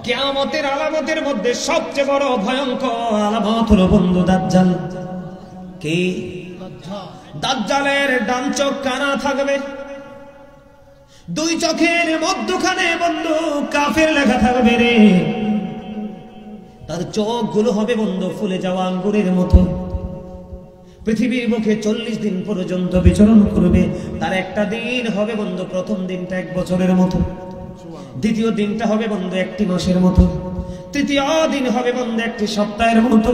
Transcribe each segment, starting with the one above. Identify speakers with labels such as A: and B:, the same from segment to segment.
A: কিয়ামতের আলামতের মধ্যে সবচেয়ে বড় ভয়ঙ্কর আলামত হলো বন্ধু দাজ্জাল। কি? দাজ্জালের ডান চোখ কানা থাকবে, দুই চোখের মধ্যখানে বন্ধু কাফের লেখা থাকবে রে। তার চোখগুলো হবে বন্ধু ফুলে যাওয়া আঙ্গুরের মতো। পৃথিবীর মুখে 40 দিন পর্যন্ত বিচরণ করবে। তার একটা দিন হবে বন্ধু, প্রথম দিনটা 1 বছরের মতো, দ্বিতীয় দিনটা হবে বন্ধু 1 মাসের মতো, তৃতীয় দিন হবে বন্ধু 1 সপ্তাহের মতো,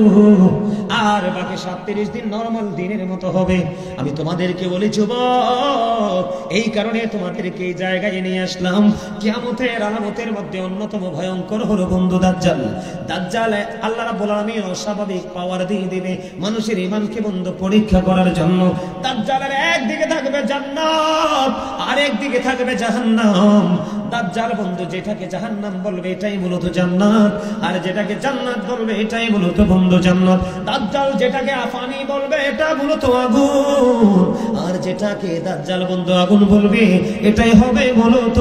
A: আর বাকি 37 দিন নরমাল দিনের মতো হবে। আমি তোমাদেরকে বলি যুবক, এই কারণে তোমাদেরকে এই জায়গায় নিয়ে আসলাম। কিয়ামতের আলামতের মধ্যে অন্যতম ভয়ঙ্কর হলো বন্ধু দাজ্জাল। দাজ্জাল আল্লাহ রাব্বুল আলামিন অস্বাভাবিক পাওয়ার দিয়ে দিবে মানুষের ঈমানকে বন্ধু পরীক্ষা করার জন্য। দাজ্জালের একদিকে থাকবে জান্নাত, আর একদিকে থাকবে জাহান্নাম। দাজ্জাল বন্ধু যেটাকে জাহান্নাম বলবে এটাই মূলত জান্নাত, আর যেটাকে জান্নাত বলবে এটাই মূলত বন্ধু জান্নাত। দাজ্জাল যেটাকে পানি বলবে এটা মূলত আগুন, আর যেটাকে দাজ্জাল বন্ধু আগুন বলবে এটাই হবে মূলত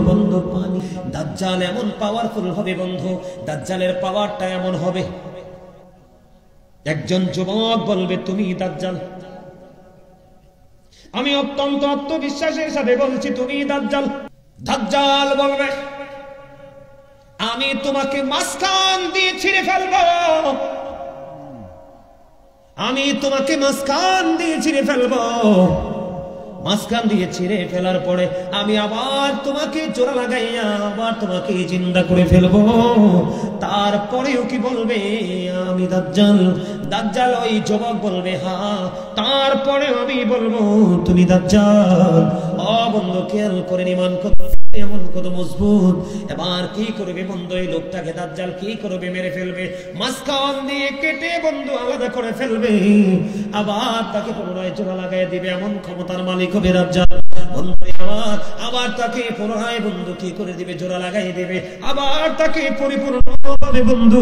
A: বন্ধু পানি। দাজ্জাল এমন পাওয়ারফুল হবে বন্ধু, দাজ্জালের পাওয়ারটা এমন হবে, একজন যুবক বলবে তুমি দাজ্জাল, আমি অত্যন্ত আত্মবিশ্বাসের সাথে বলছি তুমি দাজ্জাল। দাজ্জাল বলবে আমি তোমাকে মাঝখান দিয়ে ছিঁড়ে ফেলবো, আমি তোমাকে মাঝখান দিয়ে ছিঁড়ে ফেলবো। মাঝখান দিয়ে ছিঁড়ে ফেলার পরে আমি আবার তোমাকে জোড়া লাগাইয়া আবার তোমাকে জিন্দা করে ফেলবো। তারপরেও কি বলবে আমি দাজ্জাল। দাজ্জাল ওই যুবক বলবে হ্যাঁ, তারপরেও আমি বলবো তুমি দাজ্জাল। ও বন্ধু খেয়াল করে নিমান কত এমন কত মজবুত। এবার কি করবে বন্ধু, এই লোকটাকে দাজ্জাল কি করবে, মেরে ফেলবে, মাঝখান দিয়ে কেটে বন্ধু আলাদা করে ফেলবে, আবার তাকে পুনরায় জোড়া লাগাই দিবে। এমন ক্ষমতার মালিক হবে দাজ্জাল বন্ধু। আবার তাকে পুনরায় বন্ধু কি করে দিবে, জোড়া লাগাই দিবে, আবার তাকে পরিপূর্ণভাবে বন্ধু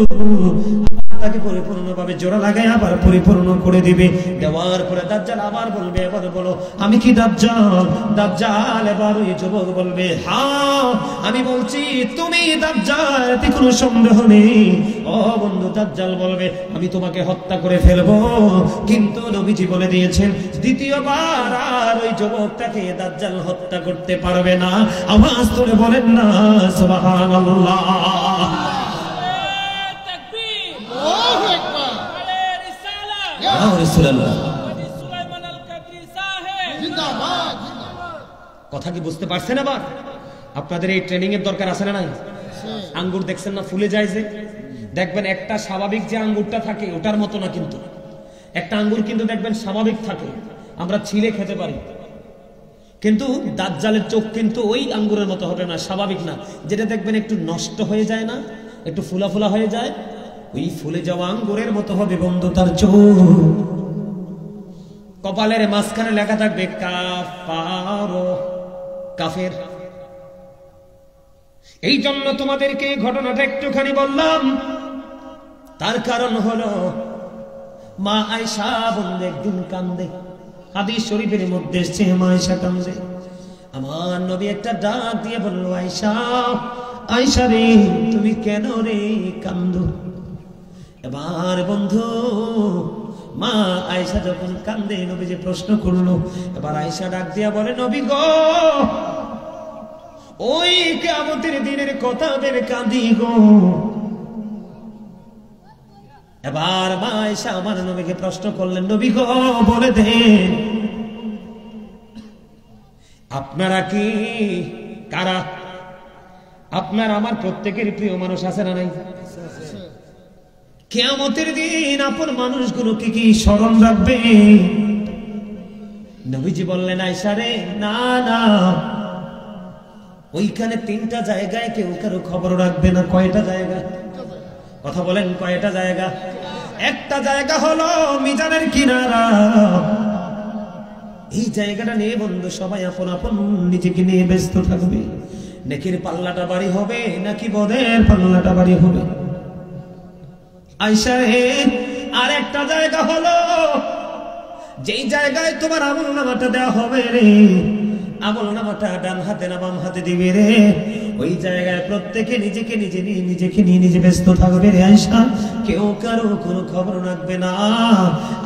A: তাকে পরিপূর্ণভাবে জোড়া লাগাই আবার পরিপূর্ণ করে দিবে। দেওয়ার পরে দাজ্জাল আবার বলবে এবার বলো আমি কি দাজ্জাল। দাজ্জাল এবার ওই যুবক বলবে হ্যাঁ আমি বলছি তুমি দাজ্জাল, এতে কোনো সন্দেহ নেই। ও বন্ধু দাজ্জাল বলবে আমি তোমাকে হত্যা করে ফেলবো, কিন্তু নবীজি বলে দিয়েছেন দ্বিতীয়বার আর ওই যুবকটাকে দাজ্জাল হত্যা করতে পারবে না। আওয়াজ করে বলেন না সুবহানাল্লাহ। কথা কি বুঝতে পারছেন? আবার আপনাদের এই ট্রেনিং এর দরকার আছে না নাই? আঙ্গুর দেখছেন না ফুলে যায়, যে দেখবেন একটা স্বাভাবিক যে আঙ্গুরটা থাকে ওটার মতো না, কিন্তু একটা আঙ্গুর কিন্তু দেখবেন স্বাভাবিক থাকে, আমরা ছিলে খেতে পারি, কিন্তু দাজ্জালের চোখ কিন্তু ওই আঙ্গুরের মতো হবে না, স্বাভাবিক না। যেটা দেখবেন একটু নষ্ট হয়ে যায় না, একটু ফুলা ফুলা হয়ে যায়, ওই ফুলে যাওয়া আঙ্গুরের মতো হবে বন্ধু তার চোখ। কপালের মাঝখানে লেখা থাকবে কাফারো, কাফের। এই জন্য তোমাদেরকে ঘটনাটা একটুখানি বললাম, তার কারণ হলো মা আয়েশা বন্ধু একদিন কান্দে, হাদিস শরীফের মধ্যে এসেছে মা আয়েশা কান্দে। আমার নবী একটা ডাক দিয়ে বলল আয়েশা, আয়েশা রে তুমি কেন রে কান্দো। এবার বন্ধু মা আয়েশা যখন কান্দে নবী যে প্রশ্ন করলো, এবার আয়েশা ডাক দিয়া বলে নবী গো ওই কিয়ামতের দিনের কথা ভেবে কাঁদি গো। এবার মা আয়েশা আমার নবীকে প্রশ্ন করলেন নবী গো বলে দেন আপনারা কি কারা, আপনার আমার প্রত্যেকের প্রিয় মানুষ আছে না নাই? কিয়ামতের দিন আপন মানুষগুলোকে কি স্মরণ রাখবে? নবীজি বললেন আয়েশা রে না না, ওইখানে 3টা জায়গায় কেউ কারো খবর রাখবে না। কয়টা জায়গা? কথা বলেন কয়টা জায়গা? একটা জায়গা হলো মিজানের কিনারা, এই জায়গাটা নিয়ে বন্ধু সবাই আপন আপন নিজেকে নিয়ে ব্যস্ত থাকবে। নেকির পাল্লাটা বাড়ি হবে নাকি বদের পাল্লাটা বাড়ি হবে? আয়েশা রে আর একটা জায়গা হলো যেই জায়গায় তোমার আমল নামাটা দেওয়া হবে রে, আমল নামাটা ডান হাতে না বাম হাতে দিবে রে, ওই জায়গায় প্রত্যেকে নিজেকে নিয়ে নিজে ব্যস্ত থাকবে রে আয়েশা, কেউ কারো কোনো খবর রাখবে না।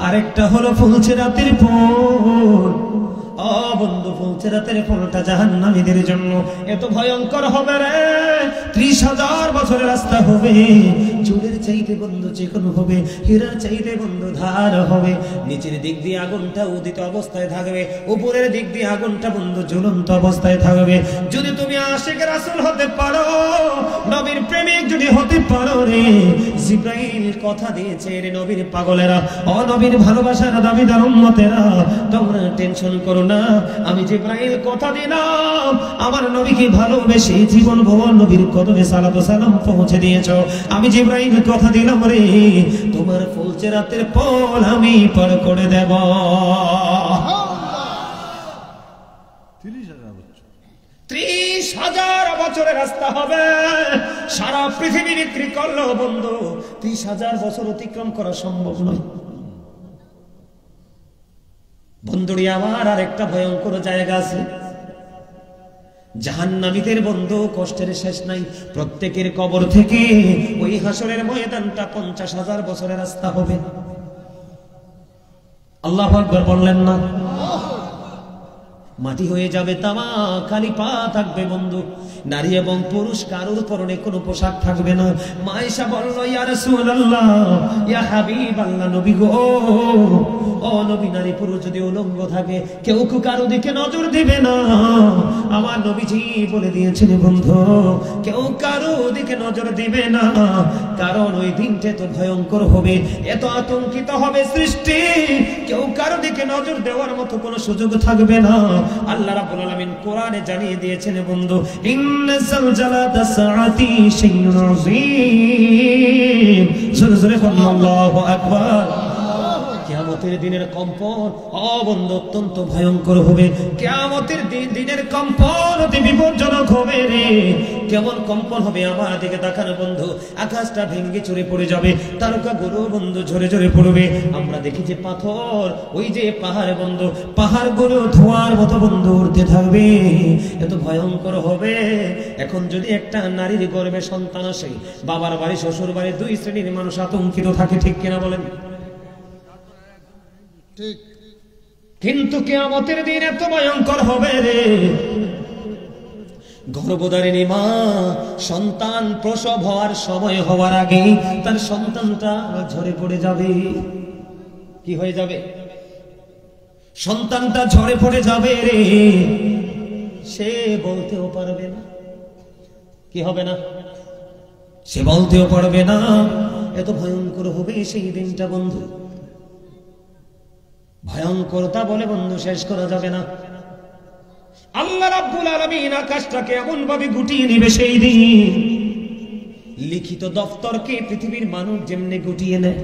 A: আরেকটা হলো ফুলছেরাতের ফুল। ও বন্ধু, ফুলছেরাতের ফুলটা জাহান্নামীদের জন্য এত ভয়ঙ্কর হবে রে, 30,000 বছরের রাস্তা হবে। চুলের চাইতে বন্ধু চিকন হবে, হীরার চাইতে বন্ধু ধার হবে। নিচের দিক দিয়ে আগুনটা উদিত অবস্থায় থাকবে, উপরের দিক দিয়ে আগুনটা বন্ধু জ্বলন্ত অবস্থায় থাকবে। যদি তুমি আশিক রাসূল হতে পারো, নবীর প্রেমিক যদি হতে পারো রে, জিবরাইল কথা দিয়েছে রে নবীর পাগলেরা, ও নবীর ভালোবাসার দাবিদার উম্মতেরা, তোমরা টেনশন করো না। আমি জিবরাইল কথা দিলাম, আমার নবীকে ভালোবেসে জীবন ভর নবীর কদমে সালাত ও সালাম পৌঁছে দিয়েছো। আমি জিবরাইল কথা দিলাম রে, তোমার ফুলছেরাতের পল আমি পার করে দেব। 30,000 বছরের রাস্তা হবে। সারা পৃথিবী বিক্রি করলো বন্ধু, 30,000 বছর অতিক্রম করা সম্ভব নয়। বন্ধুরি আমার আর একটা ভয়ঙ্কর জায়গা আছে, জাহান্নামীদের বন্ধু কষ্টের শেষ নাই। প্রত্যেকের কবর থেকে ওই হাসরের ময়দানটা 50,000 বছরের রাস্তা হবে। আল্লাহু আকবার বললেন না? মাটি হয়ে যাবে তামা, খালি পা থাকবে বন্ধু। নারী এবং পুরুষ কারোর পরনে কোনো পোশাক থাকবে না। মা আয়েশা বলল, ইয়া রাসূলুল্লাহ, ইয়া হাবিবাল্লাহ, নবী গো, ও নবী, নারী পুরুষ যদি উলঙ্গ থাকে কেউ কারো দিকে নজর দিবে না। আমার নবীজি বলে দিয়েছেন বন্ধু, কেউ কারো দিকে নজর দিবে না, কারণ ওই দিনটা তো ভয়ঙ্কর হবে, এত আতঙ্কিত হবে সৃষ্টি, কেউ কারো দিকে নজর দেওয়ার মতো কোনো সুযোগ থাকবে না। আল্লাহ রাব্বুল আলামিন কোরআনে জানিয়ে দিয়েছেন বন্ধু, ইন্না যালজালাতাস সাআতি শাইউন আযীম। জোরে জোরে বলুন আল্লাহু আকবার। কিয়ামতের দিনের কম্পন বন্ধু অত্যন্ত ভয়ঙ্কর হবে। কিয়ামতের দিনের কম্পন অতি বিপজ্জনক হবে রে। কেমন কম্পন হবে আমার দিকে তাকান বন্ধু, আকাশটা ভেঙে চুরে পড়ে যাবে, তারকাগুলো বন্ধু ঝরে ঝরে পড়বে। আমরা দেখি যে পাথর, ওই যে পাহাড় বন্ধু, পাহাড়গুলো ধোঁয়ার মতো বন্ধু উঠতে থাকবে, এত ভয়ঙ্কর হবে। এখন যদি একটা নারীর গর্ভে সন্তান আসে, বাবার বাড়ি শ্বশুর বাড়ি 2 শ্রেণীর মানুষ আতঙ্কিত থাকে, ঠিক কিনা বলেন? ঠিক। কিন্তু কিয়ামতের দিন এত ভয়ঙ্কর হবে রে, গর্ভধারিণী মা সন্তান প্রসব হওয়ার সময় হওয়ার আগে তার সন্তানটা ঝরে পড়ে যাবে। কি হয়ে যাবে? সন্তানটা ঝরে পড়ে যাবে রে, সে বলতেও পারবে না। কি হবে না? সে বলতেও পারবে না। এত ভয়ঙ্কর হবে সেই দিনটা বন্ধু, ভয়ঙ্করতা বলে বন্ধু শেষ করা যাবে না। আল্লাহ রাব্বুল আলামিন আকাশটাকে এমন ভাবে গুটিয়ে নেবে সেই দিন, লিখিত দফতরকে পৃথিবীর মানুষ যেমনি গুটিয়ে নেয়।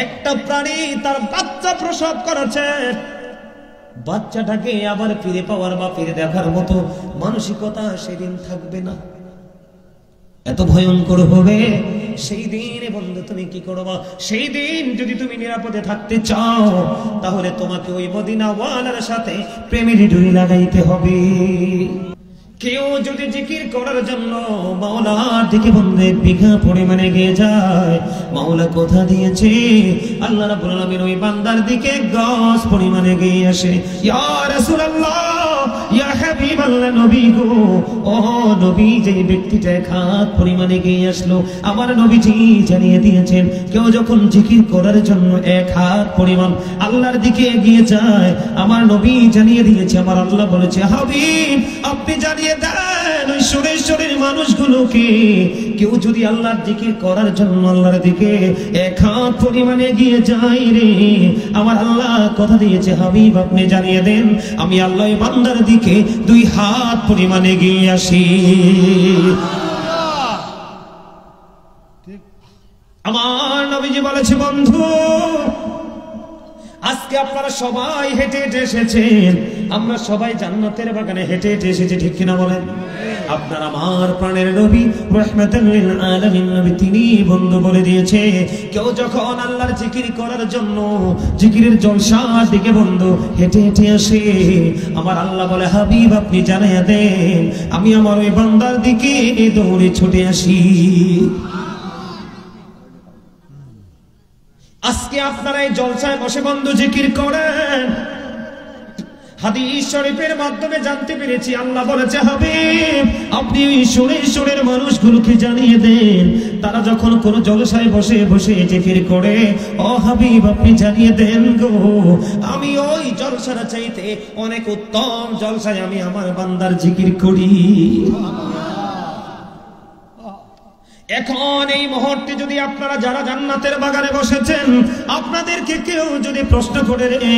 A: একটা প্রাণী তার বাচ্চা প্রসব করেছে, বাচ্চাটাকে আবার ফিরে পাওয়ার বা ফিরে দেখার মতো মানসিকতা সেদিন থাকবে না। এত ভয়ঙ্কর হবে সেই দিন বন্ধু। তুমি কি করবা সেই দিন? যদি তুমি নিরাপদে থাকতে চাও তাহলে তোমাকে ওই মদিনাওয়ালার সাথে প্রেমের ডুরি লাগাইতে হবে। কেউ যদি জিকির করার জন্য মাওলার দিকে বন্ধু বিঘা পরিমাণে গিয়ে যায়, মাওলা কথা দিয়েছে আল্লাহ রাব্বুল আলামিন ওই বান্দার দিকে গজ পরিমাণে গিয়ে আসে। ইয়া রাসূলুল্লাহ, ইয়া হাবিবাল্লাহ, নবী গো, ও নবী, যে ব্যক্তিটা 1 হাত পরিমাণে গিয়ে আসলো, আমার নবীজি জানিয়ে দিয়েছেন কেউ যখন জিকির করার জন্য 1 হাত পরিমাণ আল্লাহর দিকে এগিয়ে যায়, আমার নবী জানিয়ে দিয়েছে, আমার আল্লাহ বলেছে, হাবিব আপনি জানিয়ে দেন ওই সুরেশ্বরের মানুষগুলোকে, কেউ যদি আল্লাহর জিকির করার জন্য আল্লাহর দিকে 1 হাত পরিমাণে এগিয়ে যায় রে, আমার আল্লাহ কথা দিয়েছে, হাবিব আপনি জানিয়ে দেন আমি আল্লাহ বান্দার দিকে 2 হাত পরিমাণে এগিয়ে আসি। আমার নবীজি বলেছে বন্ধু, আজকে আপনারা সবাই হেঁটে হেঁটে এসেছেন, আমরা সবাই জান্নাতের বাগানে হেঁটে হেঁটে এসেছি, ঠিক কিনা বলেন? আপনার আমার প্রাণের নবী রাহমাতুল লিল আলামিন নবী তিনি বন্ধু বলে দিয়েছে, কেউ যখন আল্লাহর জিকির করার জন্য জিকিরের জলসার দিকে বন্ধু হেঁটে হেঁটে আসে, আমার আল্লাহ বলে হাবিব আপনি জানাইয়া দেন আমি আমার ওই বান্দার দিকে দৌড়ে ছুটে আসি। আজকে আপনারা এই জলসায় বসে বন্ধু জিকির করেন, হাদিস শরীফের মাধ্যমে জানতে পেরেছি আল্লাহ বলেছে হাবিব আপনি ওই সুরের মানুষগুলোকে জানিয়ে দেন, তারা যখন কোন জলসায় বসে বসে জিকির করে, ও হাবিব আপনি জানিয়ে দেন গো আমি ওই জলসার চাইতে অনেক উত্তম জলসায় আমি আমার বান্দার জিকির করি। এখন এই মুহূর্তে যদি আপনারা যারা জান্নাতের বাগানে বসেছেন আপনাদেরকে কেউ যদি প্রশ্ন করে, রে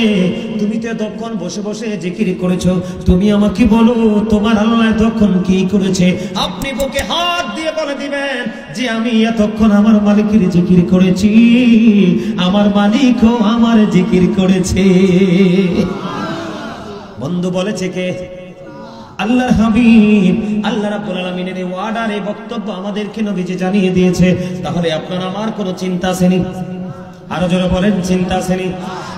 A: তুমি তো এতক্ষণ বসে বসে জিকির করেছো, তুমি আমাকে বলো তোমার আল্লাহ এতক্ষণ কি করেছে? আপনি বুকে হাত দিয়ে বলে দিবেন যে আমি এতক্ষণ আমার মালিকের জিকির করেছি, আমার মালিকও আমার জিকির করেছে। বন্ধু বলেছে কে? আল্লাহর হাবিব। আল্লাহ রাব্বুল আলামিনের এই ওয়ার্ডার এই বক্তব্য আমাদেরকে নবীজি জানিয়ে দিয়েছে। তাহলে আপনার আমার কোনো চিন্তা আসেনি? আরো জোরে বলেন চিন্তা আসেনি?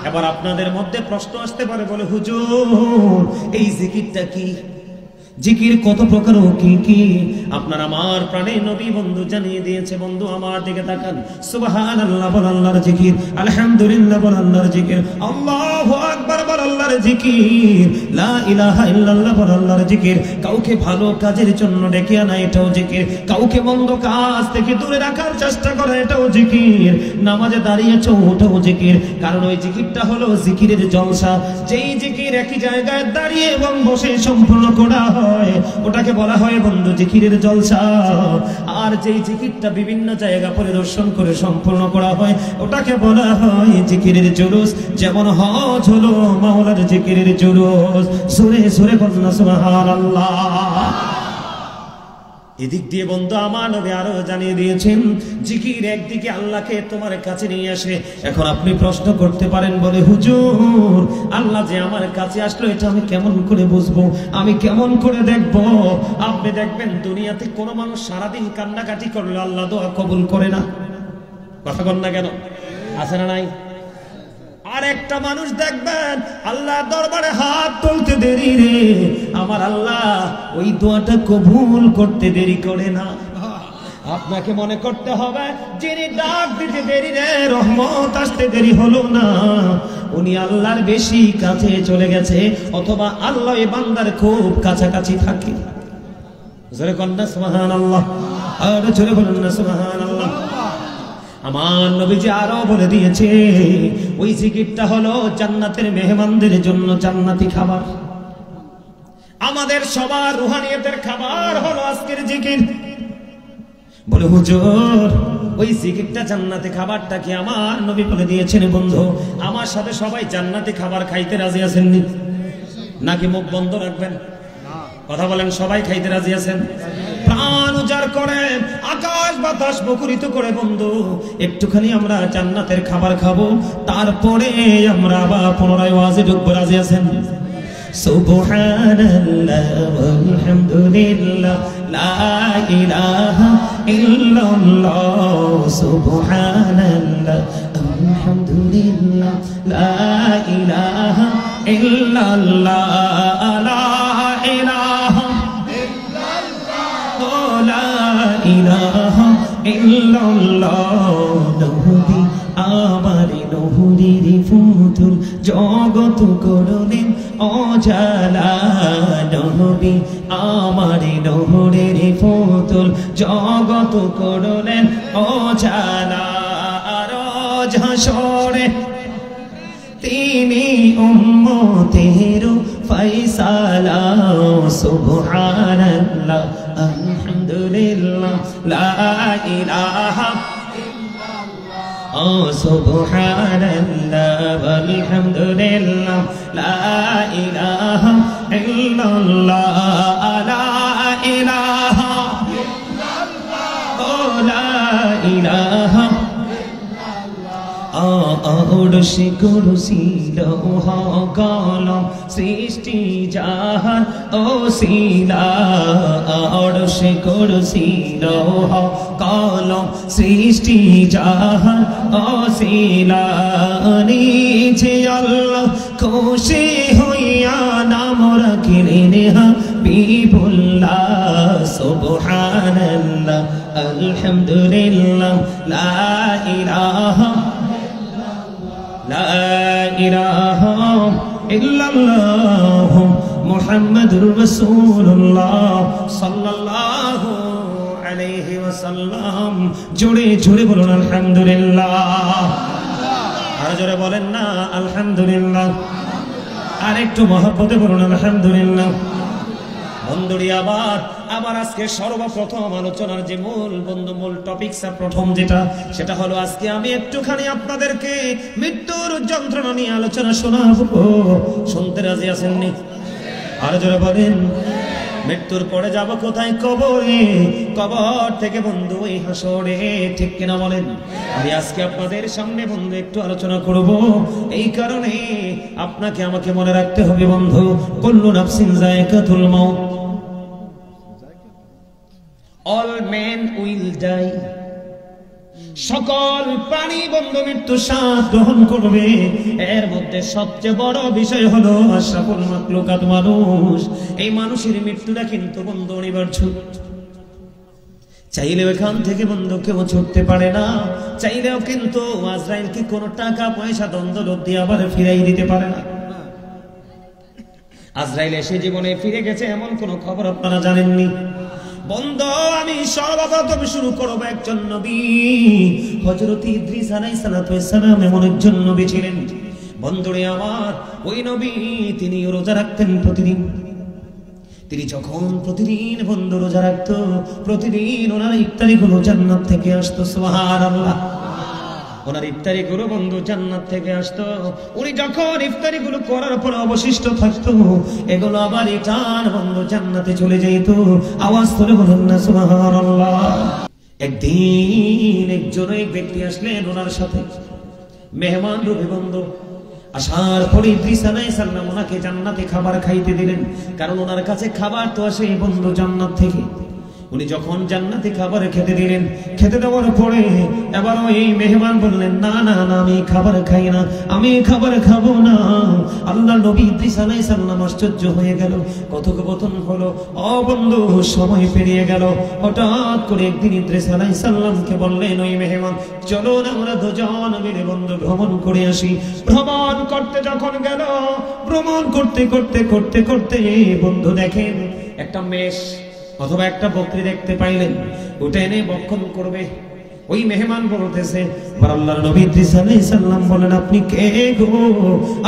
A: এবার আপনাদের মধ্যে প্রশ্ন আসতে পারে, বলে হুজুর এই জিকিরটা কি? জিকির কত প্রকার ও কি কি? আপনার আমার প্রাণে নবী বন্ধু জানিয়ে দিয়েছে। বন্ধু আমার দিকে তাকান, সুবহানাল্লাহ বল আল্লাহর জিকির, আলহামদুলিল্লাহ বল আল্লাহর জিকির, আল্লাহু আকবার বল আল্লাহর জিকির, লা ইলাহা ইল্লাল্লাহ বল আল্লাহর জিকির। কাউকে ভালো কাজের জন্য ডেকে আনা এটাও জিকির, কাউকে মন্দ কাজ থেকে দূরে রাখার চেষ্টা করা এটাও জিকির, নামাজে দাঁড়িয়েছো ওটাও জিকির। কারণ ওই জিকিরটা হলো জিকিরের জলসা। যেই জিকির একই জায়গায় দাঁড়িয়ে এবং বসে সম্পূর্ণ করা ওটাকে বলা হয় বন্ধু জিকিরের জলসা। আর যেই জিকিরটা বিভিন্ন জায়গা পরিদর্শন করে সম্পূর্ণ করা হয় ওটাকে বলা হয় জিকিরের জুলুস। যেমন হজ হলো মাওলার জিকিরের জুলুস। সুরে সুরে বলনা সুবহানাল্লাহ। এদিক দিয়ে বন্ধু আমার নবী আরো জানিয়ে দিয়েছেন জিকির একদিকে আল্লাহকে তোমার কাছে নিয়ে আসে। এখন আপনি প্রশ্ন করতে পারেন, বলে হুজুর আল্লাহ যে আমার কাছে আসলো এটা আমি কেমন করে বুঝবো, আমি কেমন করে দেখবো? আপনি দেখবেন দুনিয়াতে কোন মানুষ সারাদিন কান্নাকাটি করলে আল্লাহ দোয়া কবুল করে না। কথা বল না কেন? আছে না নাই? আর একটা মানুষ দেখবেন আল্লাহ দরবারে হাত তুলতে দেরি রে, আমার আল্লাহ ওই দোয়াটা কবুল করতে দেরি করে না। আপনাকে মনে করতে হবে যিনি ডাক দিতে দেরি রে, রহমত আসতে দেরি হলো না, উনি আল্লাহর বেশি কাছে চলে গেছে, অথবা আল্লাহ এই বান্দার খুব কাছাকাছি থাকে। জোরে কন্যা সুবহানাল্লাহ, আর জোরে বলেন না সুবহানাল্লাহ। আমার নবীজি আরো বলে দিয়েছে ওই জিকিরটা হলো জান্নাতের মেহমানদের জন্য জান্নাতি খাবার। আমাদের সবার রুহানিয়তের খাবার হলো আজকের জিকির। বলে হুজুর ওই জিকিরটা জান্নাতি খাবারটা কি? আমার নবী বলে দিয়েছেন বন্ধু আমার সাথে সবাই জান্নাতি খাবার খাইতে রাজি আছেন নাকি মুখ বন্ধ রাখবেন? কথা বলেন, সবাই খাইতে রাজি আছেন? প্রাণ উজাড় করে আকাশ বাতাস মুখরিত করে বন্ধু একটুখানি আমরা জান্নাতের খাবার খাবো, তারপরে আমরা আবার পুনরায় ওয়াজে ঢুকবো। রাজি আছেন? সুবহানাল্লাহ আলহামদুলিল্লাহ লা ইলাহা ইল্লাল্লাহ, সুবহানাল্লাহ আলহামদুলিল্লাহ লা ইলাহা ইল্লাল্লাহ, লা ইলাহা ইলাহা ইল্লাল্লাহ। নবী আমার নহরীর ফুতুল জগত করলেন অজালা, নবী আমার নহরীর ফুতুল জগত করলেন অজালা। রোজ হাসরে তিনি উম্মতের ফয়সালা, সুবহানাল্লাহ আলহামদুলিল্লাহ লা ইলাহা ইল্লাল্লাহ, সুবহানাল্লাহ আলহামদুলিল্লাহ লা ইলাহা ইল্লাল্লাহ, লা ইলাহা ইল্লাল্লাহ, লা ইলাহা ইল্লাল্লাহ। আরশে কুরসি লৌহ কলম সৃষ্টি যাহার ওসিলা আরশে কুরসি লৌহ কলম সৃষ্টি যাহার ওসিলা নিচে আল্লাহ খুশি হইয়া নাম রাখিলেন হাবিবুল্লাহ সুবহানাল্লাহ আলহামদুলিল্লাহ লা ইলাহা ইল্লাল্লাহ মুহাম্মাদুর রাসূলুল্লাহ সাল্লাল্লাহু আলাইহি ওয়াসাল্লাম। জোরে জোরে বলুন আলহামদুলিল্লাহ। আর জোরে বলেন না আলহামদুলিল্লাহ। আর একটু মহব্বতে বলুন আলহামদুলিল্লাহ। বন্ধুরি আবার আজকে সর্বপ্রথম আলোচনার যে মূল টপিক প্রথম সেটা হলো আজকে আমি একটুখানি আপনাদেরকে মৃত্যুর যন্ত্রণা নিয়ে আলোচনা শোনাবো। শুনতে রাজি আছেননি? আর জোরে বলেন। মৃত্যুর পরে যাব কোথায়? কবরে। কবর থেকে বন্ধু ওই হাসরে, ঠিক কিনা বলেন? আমি আজকে আপনাদের সামনে বন্ধু একটু আলোচনা করব। এই কারণে আপনাকে আমাকে মনে রাখতে হবে বন্ধু, কুল্লু নাফসিন যায়কাতুল মাউত, অল মেন উইল ডাই। সকল প্রাণী বন্ধু মৃত্যু স্বাদ গ্রহণ করবে। এর মধ্যে সবচেয়ে বড় বিষয় হলো আশরাফুল মাখলুকাত মানুষ। এই মানুষের মৃত্যুটা কিন্তু বন্ধু অনিবার্য। চাইলেও এখান থেকে বন্ধু কেউ ছুটতে পারে না। চাইলেও কিন্তু আজরাইলকে কোনো টাকা পয়সা দ্বন্দ্ব দিয়ে আবার ফিরাই দিতে পারে না। আজরাইল এসে জীবনে ফিরে গেছে এমন কোনো খবর আপনারা জানেননি বন্ধু। আমি সর্বপ্রথম শুরু করবো একজন নবী, হযরত ইদ্রিস আলাইহিস সালাম এমন একজন নবী ছিলেন বন্ধুরে আমার। ওই নবী তিনি রোজা রাখতেন প্রতিদিন। তিনি যখন প্রতিদিন বন্ধু রোজা রাখতো, প্রতিদিন ওনার ইফতারি গুলো জান্নাত থেকে আসতো। সুবহানাল্লাহ। ওনার ইফতারি গুলো বন্ধু জান্নাত থেকে আসতো। উনি যখন ইফতারি গুলো করার পর অবশিষ্ট থাকতো, এগুলো আবার রিটার্ন বন্ধু জান্নাতে চলে যেত। আওয়াজ তুলে বলুন না সুবহানাল্লাহ। একদিন এক ব্যক্তি আসলেন ওনার সাথে, মেহমান রূপে বন্ধু। আসার পরে ইদ্রিস আলাইহিস সালাম ওনাকে জান্নাতে খাবার খাইতে দিলেন, কারণ ওনার কাছে খাবার তো আসে বন্ধু জান্নাত থেকে। উনি যখন জান্নাতি খাবার খেতে দিলেন, খেতে দেওয়ার পরে এবার ওই মেহমান বললেন, না না না, আমি খাবার খাই না, আমি খাবার খাবো না। আল্লাহ নবী ইদ্রিস আলাইহিস সালাম আশ্চর্য হয়ে গেল। কথোপকথন হলো, ও বন্ধু সময় পেরিয়ে গেল। হঠাৎ করে একদিন ইদ্রিস আলাইহিস সালামকে বললেন ওই মেহমান, চলো না আমরা দুজন মিলে বন্ধু ভ্রমণ করে আসি। ভ্রমণ করতে যখন গেল, ভ্রমণ করতে করতে করতে করতে বন্ধু দেখেন একটা মেষ অথবা একটা বকরি দেখতে পাইলেন, ওটা এনে ভক্ষণ করবে। ওই মেহমান বলতেছে, আল্লাহর নবী ইদ্রিস আলাইহিস সালাম বলেন, আপনি কে গো?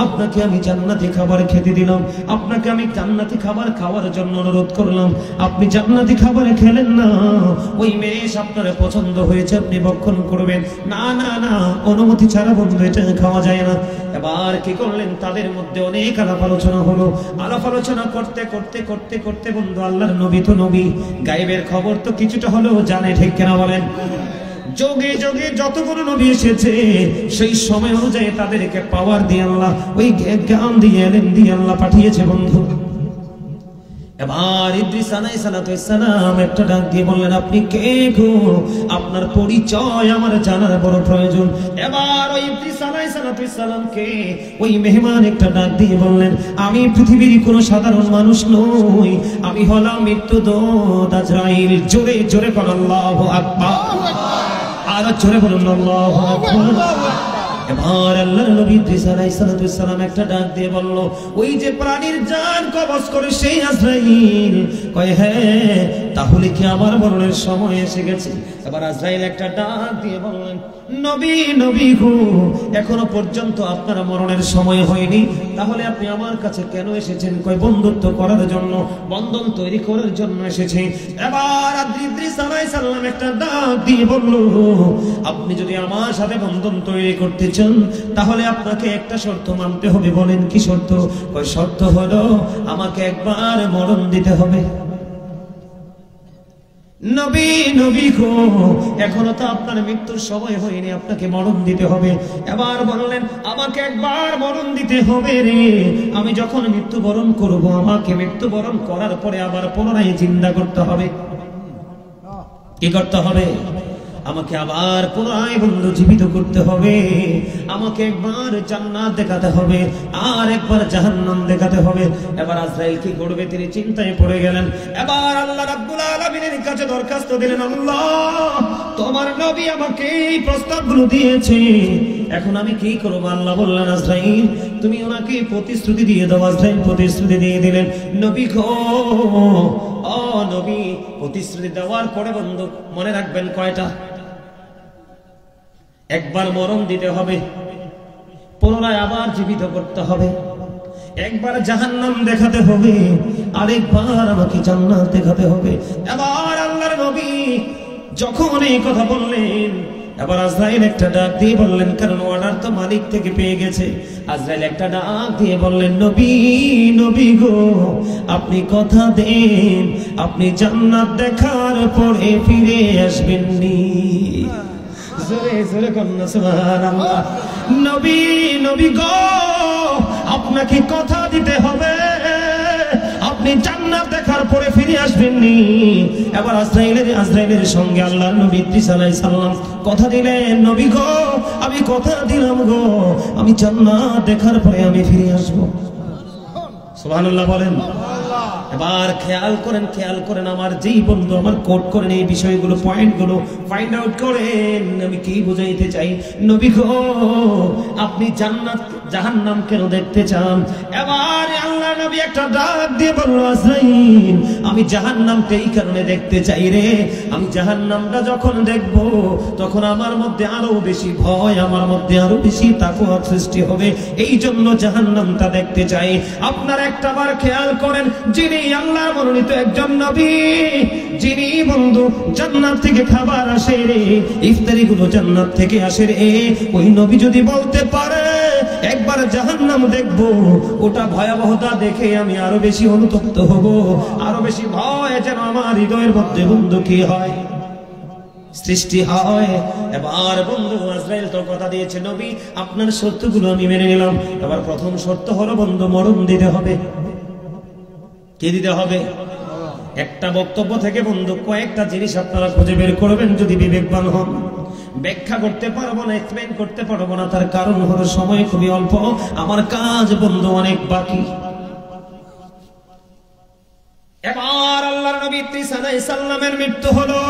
A: আপনাকে আমি জান্নাতি খাবার খেতে দিলাম, আপনাকে আমি জান্নাতি খাবার খাওয়ার জন্য অনুরোধ করলাম, আপনি জান্নাতি খাবার খেলেন না। ওই মেষ আপনার পছন্দ হয়েছে, আপনি ভক্ষণ করবেন। না না না, অনুমতি ছাড়া বন্ধু এটা খাওয়া যায় না। এবার কি করলেন, তাদের মধ্যে অনেক আলাপ আলোচনা হলো। আলাপ আলোচনা করতে করতে করতে করতে বন্ধু আল্লাহর নবী তো নবী, গায়েবের খবর তো কিছুটা হলেও জানে, ঠিক কিনা বলেন? যোগে যোগে যতগুলো নবী এসেছে সেই সময় অনুযায়ী তাদেরকে পাওয়ার দিয়ে আল্লাহ, ওই জ্ঞান দিয়ে এলেন দিয়ে আল্লাহ পাঠিয়েছে বন্ধু। এবার ইদ্রিস আলাইহিস সালাম একটা ডাক দিয়ে বললেন, আপনি কে গো? আপনার পরিচয় আমার জানার বড় প্রয়োজন। এবার ওই ইদ্রিস আলাইহিস সালামকে ওই মেহমান একটা ডাক দিয়ে বললেন, আমি পৃথিবীর কোনো সাধারণ মানুষ নই, আমি হলাম মৃত্যুদূত আজরাইল। জোরে জোরে বল আল্লাহু আকবার। আর জোরে বলুন আল্লাহু আকবার। এবার আল্লাহর নবী ইদ্রিস আলাইহিস সালাম একটা ডাক দিয়ে বলল, ওই যে প্রাণীর জান কবজ করে সেই আজরাইল। কয় হ্যাঁ, তাহলে কি আমার মরণের সময় এসে গেছে? এবার আজরাইল একটা ডাক দিয়ে বললেন, নবী নবী গো, এখনো পর্যন্ত আপনার মরণের সময় হয়নি, তাহলে আপনি আমার কাছে কেন এসেছেন? কয় বন্ধুত্ব করার জন্য, বন্ধন তৈরি করার জন্য এসেছে। এবার ইদ্রিস আলাইহিস সালাম একটা ডাক দিয়ে বলল, আপনি যদি আমার সাথে বন্ধন তৈরি করতে চান তাহলে আপনাকে একটা শর্ত মানতে হবে। বলেন কি শর্ত? কয় শর্ত হলো আমাকে একবার মরণ দিতে হবে। নবী নবী গো, এখনো তো আপনার মৃত্যুর সময় হয়নি, আপনাকে মরণ দিতে হবে। এবার বললেন আমাকে একবার মরণ দিতে হবে রে, আমি যখন মৃত্যুবরণ করব আমাকে মৃত্যুবরণ করার পরে আবার পুনরায় জিন্দা করতে হবে। কি করতে হবে? আমাকে আবার পুনরায় বন্ধু জীবিত করতে হবে। আমাকে একবার জান্নাত দেখাতে হবে, আর একবার জাহান্নাম দেখাতে হবে। এবার আজরাইল কি করবে? তিনি চিন্তায় পড়ে গেলেন। এবার আল্লাহ রাব্বুল আলামিনের কাছে দরখাস্ত দিলেন, আল্লাহ তোমার নবী আমাকে এই প্রস্তাবগুলো দিয়েছে, এখন আমি কি করব? আল্লাহ বললেন আজরাইল তুমি ওনাকে প্রতিশ্রুতি দিয়ে দাও। আজরাইল প্রতিশ্রুতি দিয়ে দিলেন। নবী গো, ও নবী, প্রতিশ্রুতি দেওয়ার পরে বন্ধু মনে রাখবেন কয়টা? একবার মরণ দিতে হবে, পুনরায় আবার জীবিত করতে হবে, একবার জাহান্নাম দেখাতে হবে, আরেকবার আমাকে জান্নাত দেখাতে হবে। এবার আল্লাহর নবী যখন এই কথা বললেন, এবার আজরাইল একটা ডাক দিয়ে বললেন, কারণ অর্ডার তো মালিক থেকে পেয়ে গেছে। আজরাইল একটা ডাক দিয়ে বললেন, নবী নবী গো, আপনি কথা দেন আপনি জান্নাত দেখার পরে ফিরে আসবেননি। জোরে জোরে কন্যা সুবহানাল্লাহ। নবী নবী গো, আপনাকে কথা দিতে হবে আপনি জান্নাত দেখার পরে ফিরে আসবেননি। এবার আজরাইলের সঙ্গে আল্লাহর নবী ইদ্রিস আলাইহিস সালাম কথা দিলেন, নবী গো আমি কথা দিলাম গো, আমি জান্নাত দেখার পরে আমি ফিরে আসব। সুবহানাল্লাহ বলেন। এবার খেয়াল করেন আমার যেই বন্ধু আমার কোট করেন এই বিষয়গুলো, পয়েন্টগুলো ফাইন্ড আউট করেন আমি কি বুঝাইতে চাই। নবী গো আপনি জান্নাত জাহান্নাম কেন দেখতে চান? এবার আল্লাহ নবী একটা ডাক দিয়ে বলল, আজরাইল আমি জাহান্নামটা এই কারণে দেখতে চাই রে, আমি জাহান্নামটা যখন দেখব তখন আমার মধ্যে আরো বেশি ভয়, আমার মধ্যে আরো বেশি তাকওয়া সৃষ্টি হবে, এই জন্য জাহান্নামটা দেখতে চাই। আপনারা একটাবার খেয়াল করেন, যিনি আল্লাহ মনোনীত একজন নবী, যিনি বন্ধু জান্নাত থেকে খাবার আসে রে, ইফতারি গুলো জান্নাত থেকে আসে রে, ওই নবী যদি বলতে পারে একবার জাহান্নাম দেখবো, ওটা ভয়াবহতা দেখে আমি আরো বেশি অনুতপ্ত হব, আরো বেশি ভয় যেন আমার হৃদয়ের মধ্যে বন্ধু কি হয় সৃষ্টি হয়। এবার বন্ধু আজরাইল তো কথা দিয়েছে, নবী আপনার শর্তগুলো আমি মেনে নিলাম। এবার প্রথম শর্ত হলো বন্ধু মরণ দিতে হবে। কি দিতে হবে? একটা বক্তব্য থেকে বন্ধু কয়েকটা জিনিস আপনারা খুঁজে বের করবেন যদি বিবেকবান হন। ব্যাখ্যা করতে পারবো না, এক্সপ্লেইন করতে পারবো না, তার কারণ হলো সময় খুবই অল্প, আমার কাজ বন্ধু অনেক বাকি। এবার আল্লাহর নবী ইদ্রিস আলাইহিস সালামের মৃত্যু হলো।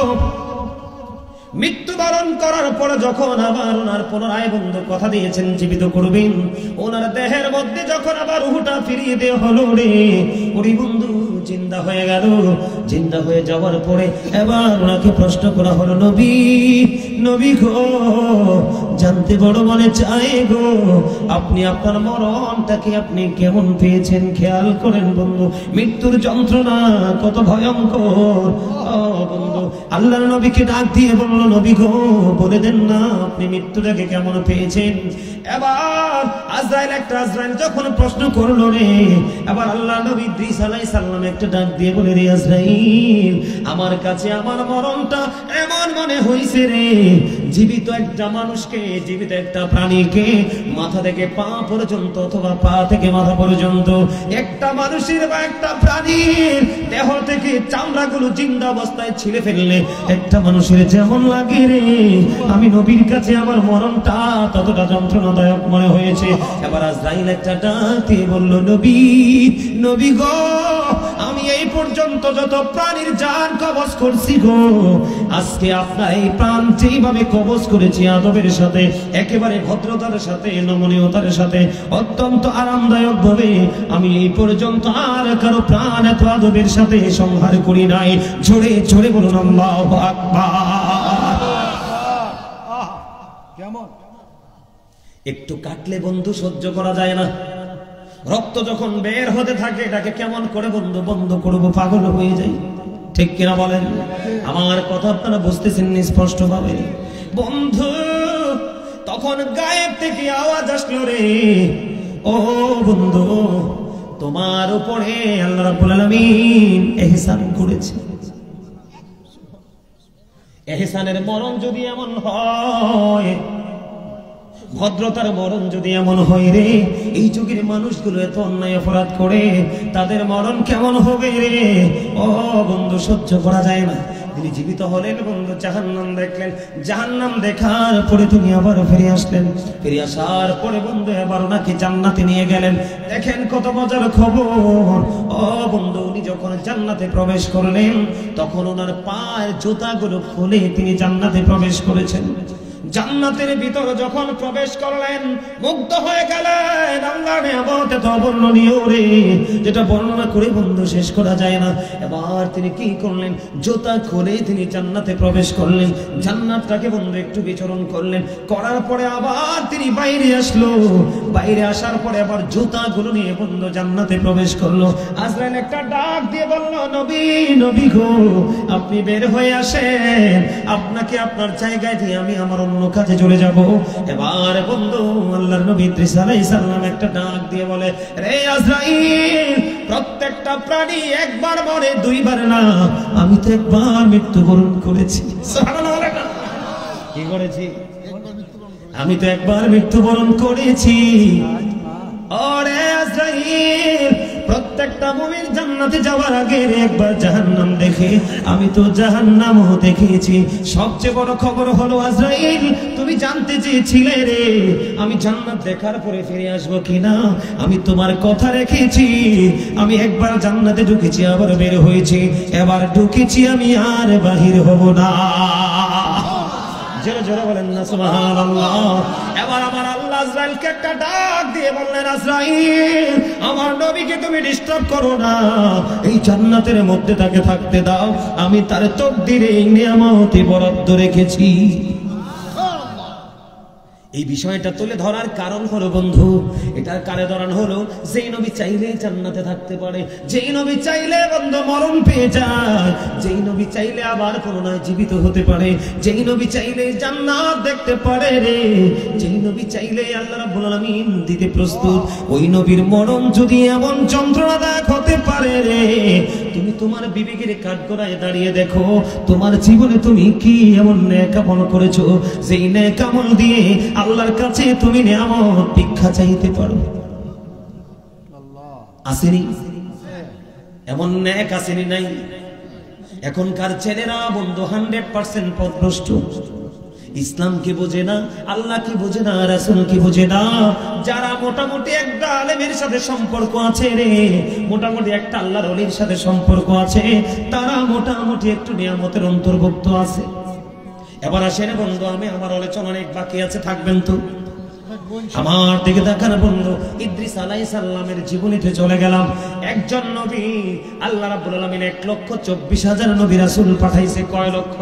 A: মৃত্যুবরণ করার পরে যখন আবার ওনার পুনরায় বন্ধু কথা দিয়েছেন জীবিত করবেন, ওনার দেহের মধ্যে যখন আবার রূহটা ফিরিয়ে দেওয়া হলো রে, ওরে বন্ধু জিন্দা হয়ে গেল। জিন্দা হয়ে যাওয়ার পরে এবার ওনাকে প্রশ্ন করা হলো, নবী নবী গো জানতে বড় মনে চায় গো, আপনি আপনার মরণটাকে আপনি কেমন পেয়েছেন? খেয়াল করেন বন্ধু মৃত্যুর যন্ত্রণা কত ভয়ঙ্কর। ও বন্ধু আল্লাহর নবীকে ডাক দিয়ে বলল, নবী গো বলে দেন না আপনি মৃত্যুটাকে কেমন পেয়েছেন? এবার আজরাইল যখন প্রশ্ন করলো রে, এবার আল্লাহ নবী ইদ্রিস আলাইহিস সালাম একটা ডাক দিয়ে বলে, রে আজরাইল আমার কাছে আমার মরণটা এমন মনে হইছে রে, জীবিত একটা মানুষকে, জীবিত একটা প্রাণীকে মাথা থেকে পা পর্যন্ত অথবা পা থেকে মাথা পর্যন্ত একটা মানুষের বা একটা প্রাণীর দেহ থেকে চামড়াগুলো জিন্দা অবস্থায় ছিঁড়ে ফেললে একটা মানুষের যেমন লাগে রে, আমি নবীর কাছে আমার মরণটা ততটা যন্ত্রণাদায়ক মনে হয়েছে। এবার আজরাইল একটা ডাক দিয়ে বলল, নবী নবী গো আমি এই পর্যন্ত যত প্রাণীর জান কবজ করছি গো, আজকে আপনার এই প্রাণ যেইভাবে কবজ করেছি আদবের সাথে, একেবারে ভদ্রতার সাথে, নমনীয়তার সাথে, অত্যন্ত আরামদায়ক ভাবে আমি এই পর্যন্ত আর কারো প্রাণ এত আদবের সাথে সংহার করি নাই। জোরে জোরে বলুন আল্লাহু আকবার। কেমন একটু কাটলে বন্ধু সহ্য করা যায় না, রক্ত যখন বের হতে থাকে এটাকে কেমন করে বন্ধু বন্ধ করবো, পাগল হয়ে যায়। ঠিক কিনা বলেন? আমার কথা আপনারা বুঝতেছেন স্পষ্ট ভাবে? বন্ধু তখন গায়েব থেকে আওয়াজ আসলো রে, ও বন্ধু তোমার উপরে আল্লাহ রাব্বুল আলামিন ইহসান করেছে। এহসানের মরণ যদি এমন হয়, ভদ্রতার মরণ যদি এমন হয় রে, এই যুগের মানুষগুলো এত অন্যায় অপরাধ করে, তাদের মরণ কেমন হবে রে? ও বন্ধু, সহ্য করা যায় না। তিনি জীবিত হলেন বন্ধু, জাহান্নাম দেখলেন, জাহান্নাম দেখার পরে তিনি আবার ফিরে আসলেন। ফিরে আসার পরে বন্ধু এবার ওনাকে জান্নাতে নিয়ে গেলেন। দেখেন কত মজার খবর। ও বন্ধু, উনি যখন জান্নাতে প্রবেশ করলেন তখন ওনার পায়ের জুতাগুলো খুলে তিনি জান্নাতে প্রবেশ করেছেন। জান্নাতের ভিতর যখন প্রবেশ করলেন মুগ্ধ হয়ে গেলেন। আল্লাহর নিয়ামত এত অবর্ণনীয় রে, যেটা বর্ণনা করে বন্ধু শেষ করা যায় না। এবার তিনি কি করলেন? জুতা খুলে তিনি জান্নাতে প্রবেশ করলেন। জান্নাতটাকে বন্ধু একটু বিচরণ করলেন, করার পরে আবার তিনি বাইরে আসলো। বাইরে আসার পরে আবার জুতাগুলো নিয়ে বন্ধু জান্নাতে প্রবেশ করলো। আজরাইল একটা ডাক দিয়ে বলল, নবী, নবী গো, আপনি বের হয়ে আসেন, আপনাকে আপনার জায়গায় দিয়ে আমি আমার অন্য কাজে চলে যাব। এবার বন্ধু আল্লাহর নবী ইদ্রিস আলাইহিস সালাম একটা ডাক দিয়ে বলে, রে আজরাইল, প্রত্যেকটা প্রাণী একবার মরে, দুইবার না। আমি তো একবার মৃত্যুবরণ করেছি। সুবহানাল্লাহ। কি করেছি? আমি তো একবার মৃত্যুবরণ করেছি। ওরে আজরাইল, প্রত্যেকটা মুমিন জান্নাতে যাওয়ার আগে একবার জাহান্নাম দেখে, আমি তো জাহান্নামও দেখেছি। সবচেয়ে বড় খবর হলো আজরাইল, তুমি জানতে চেয়েছিলে রে আমি জান্নাত দেখার পরে ফিরে আসবো কিনা। আমি তোমার কথা রেখেছি। আমি একবার জান্নাতে ঢুকেছি, আবার বের হয়েছি, এবার ঢুকেছি, আমি আর বাহির হব না। জোরে জোরে বলেন না সুবহানাল্লাহ। এবার আমার আল্লাহ আজরাইলকে একটা ডাক দিয়ে বললেন, আজরাইল, আমার নবীকে তুমি ডিস্টার্ব করো না, এই জান্নাতের মধ্যে তাকে থাকতে দাও, আমি তার তাকদীরে এই নিয়ামতই বরাদ্দ রেখেছি। এই বিষয়টা তুলে ধরার কারণ হলো বন্ধু, এটার কারণে ধরান হলো, যেই নবী চাইলে জান্নাতে থাকতে পারে, যেই নবী চাইলে বন্ধু মরণ পেয়ে যায়, যেই নবী চাইলে আবার পুনরায় জীবিত হতে পারে, যেই নবী চাইলে জান্নাত দেখতে পারে রে, যেই নবী চাইলে আল্লাহ রাব্বুল আলামিন দিতে প্রস্তুত, ওই নবীর মরণ যদি এমন যন্ত্রণাদায়ক হতে পারে রে, তুমি তোমার বিবেকের কাঠগড়ায় দাঁড়িয়ে দেখো, তোমার জীবনে তুমি কি এমন নেক আমল করেছো, যেই নেক আমল দিয়ে আল্লাহর কাছে তুমি নিয়ামত ভিক্ষা চাইতে পারো। আসেনি? এমন নেক আসেনি? নাই? এখনকার ছেলেরা বন্ধু 100% পথভ্রষ্ট। ইসলামকে বোঝে না, আল্লাহকে বোঝে না, রাসূলকে বোঝে না। যারা মোটামুটি একটা আলেমের সাথে সম্পর্ক আছে রে, মোটামুটি একটা আল্লাহর ওলির সাথে সম্পর্ক আছে, তারা মোটামুটি একটু নিয়ামতের অন্তর্ভুক্ত আছে। এবার আসেন বন্ধু, আমি আমার আলোচনা অনেক বাকি আছে, থাকবেন তো? আমার দিকে দেখান বন্ধু, ইদ্রিস আলাইহিস সালামের জীবনীতে চলে গেলাম। একজন নবী, আল্লাহ রাব্বুল আলামিন 1,24,000 নবী রাসূল পাঠাইছে। কয় লক্ষ?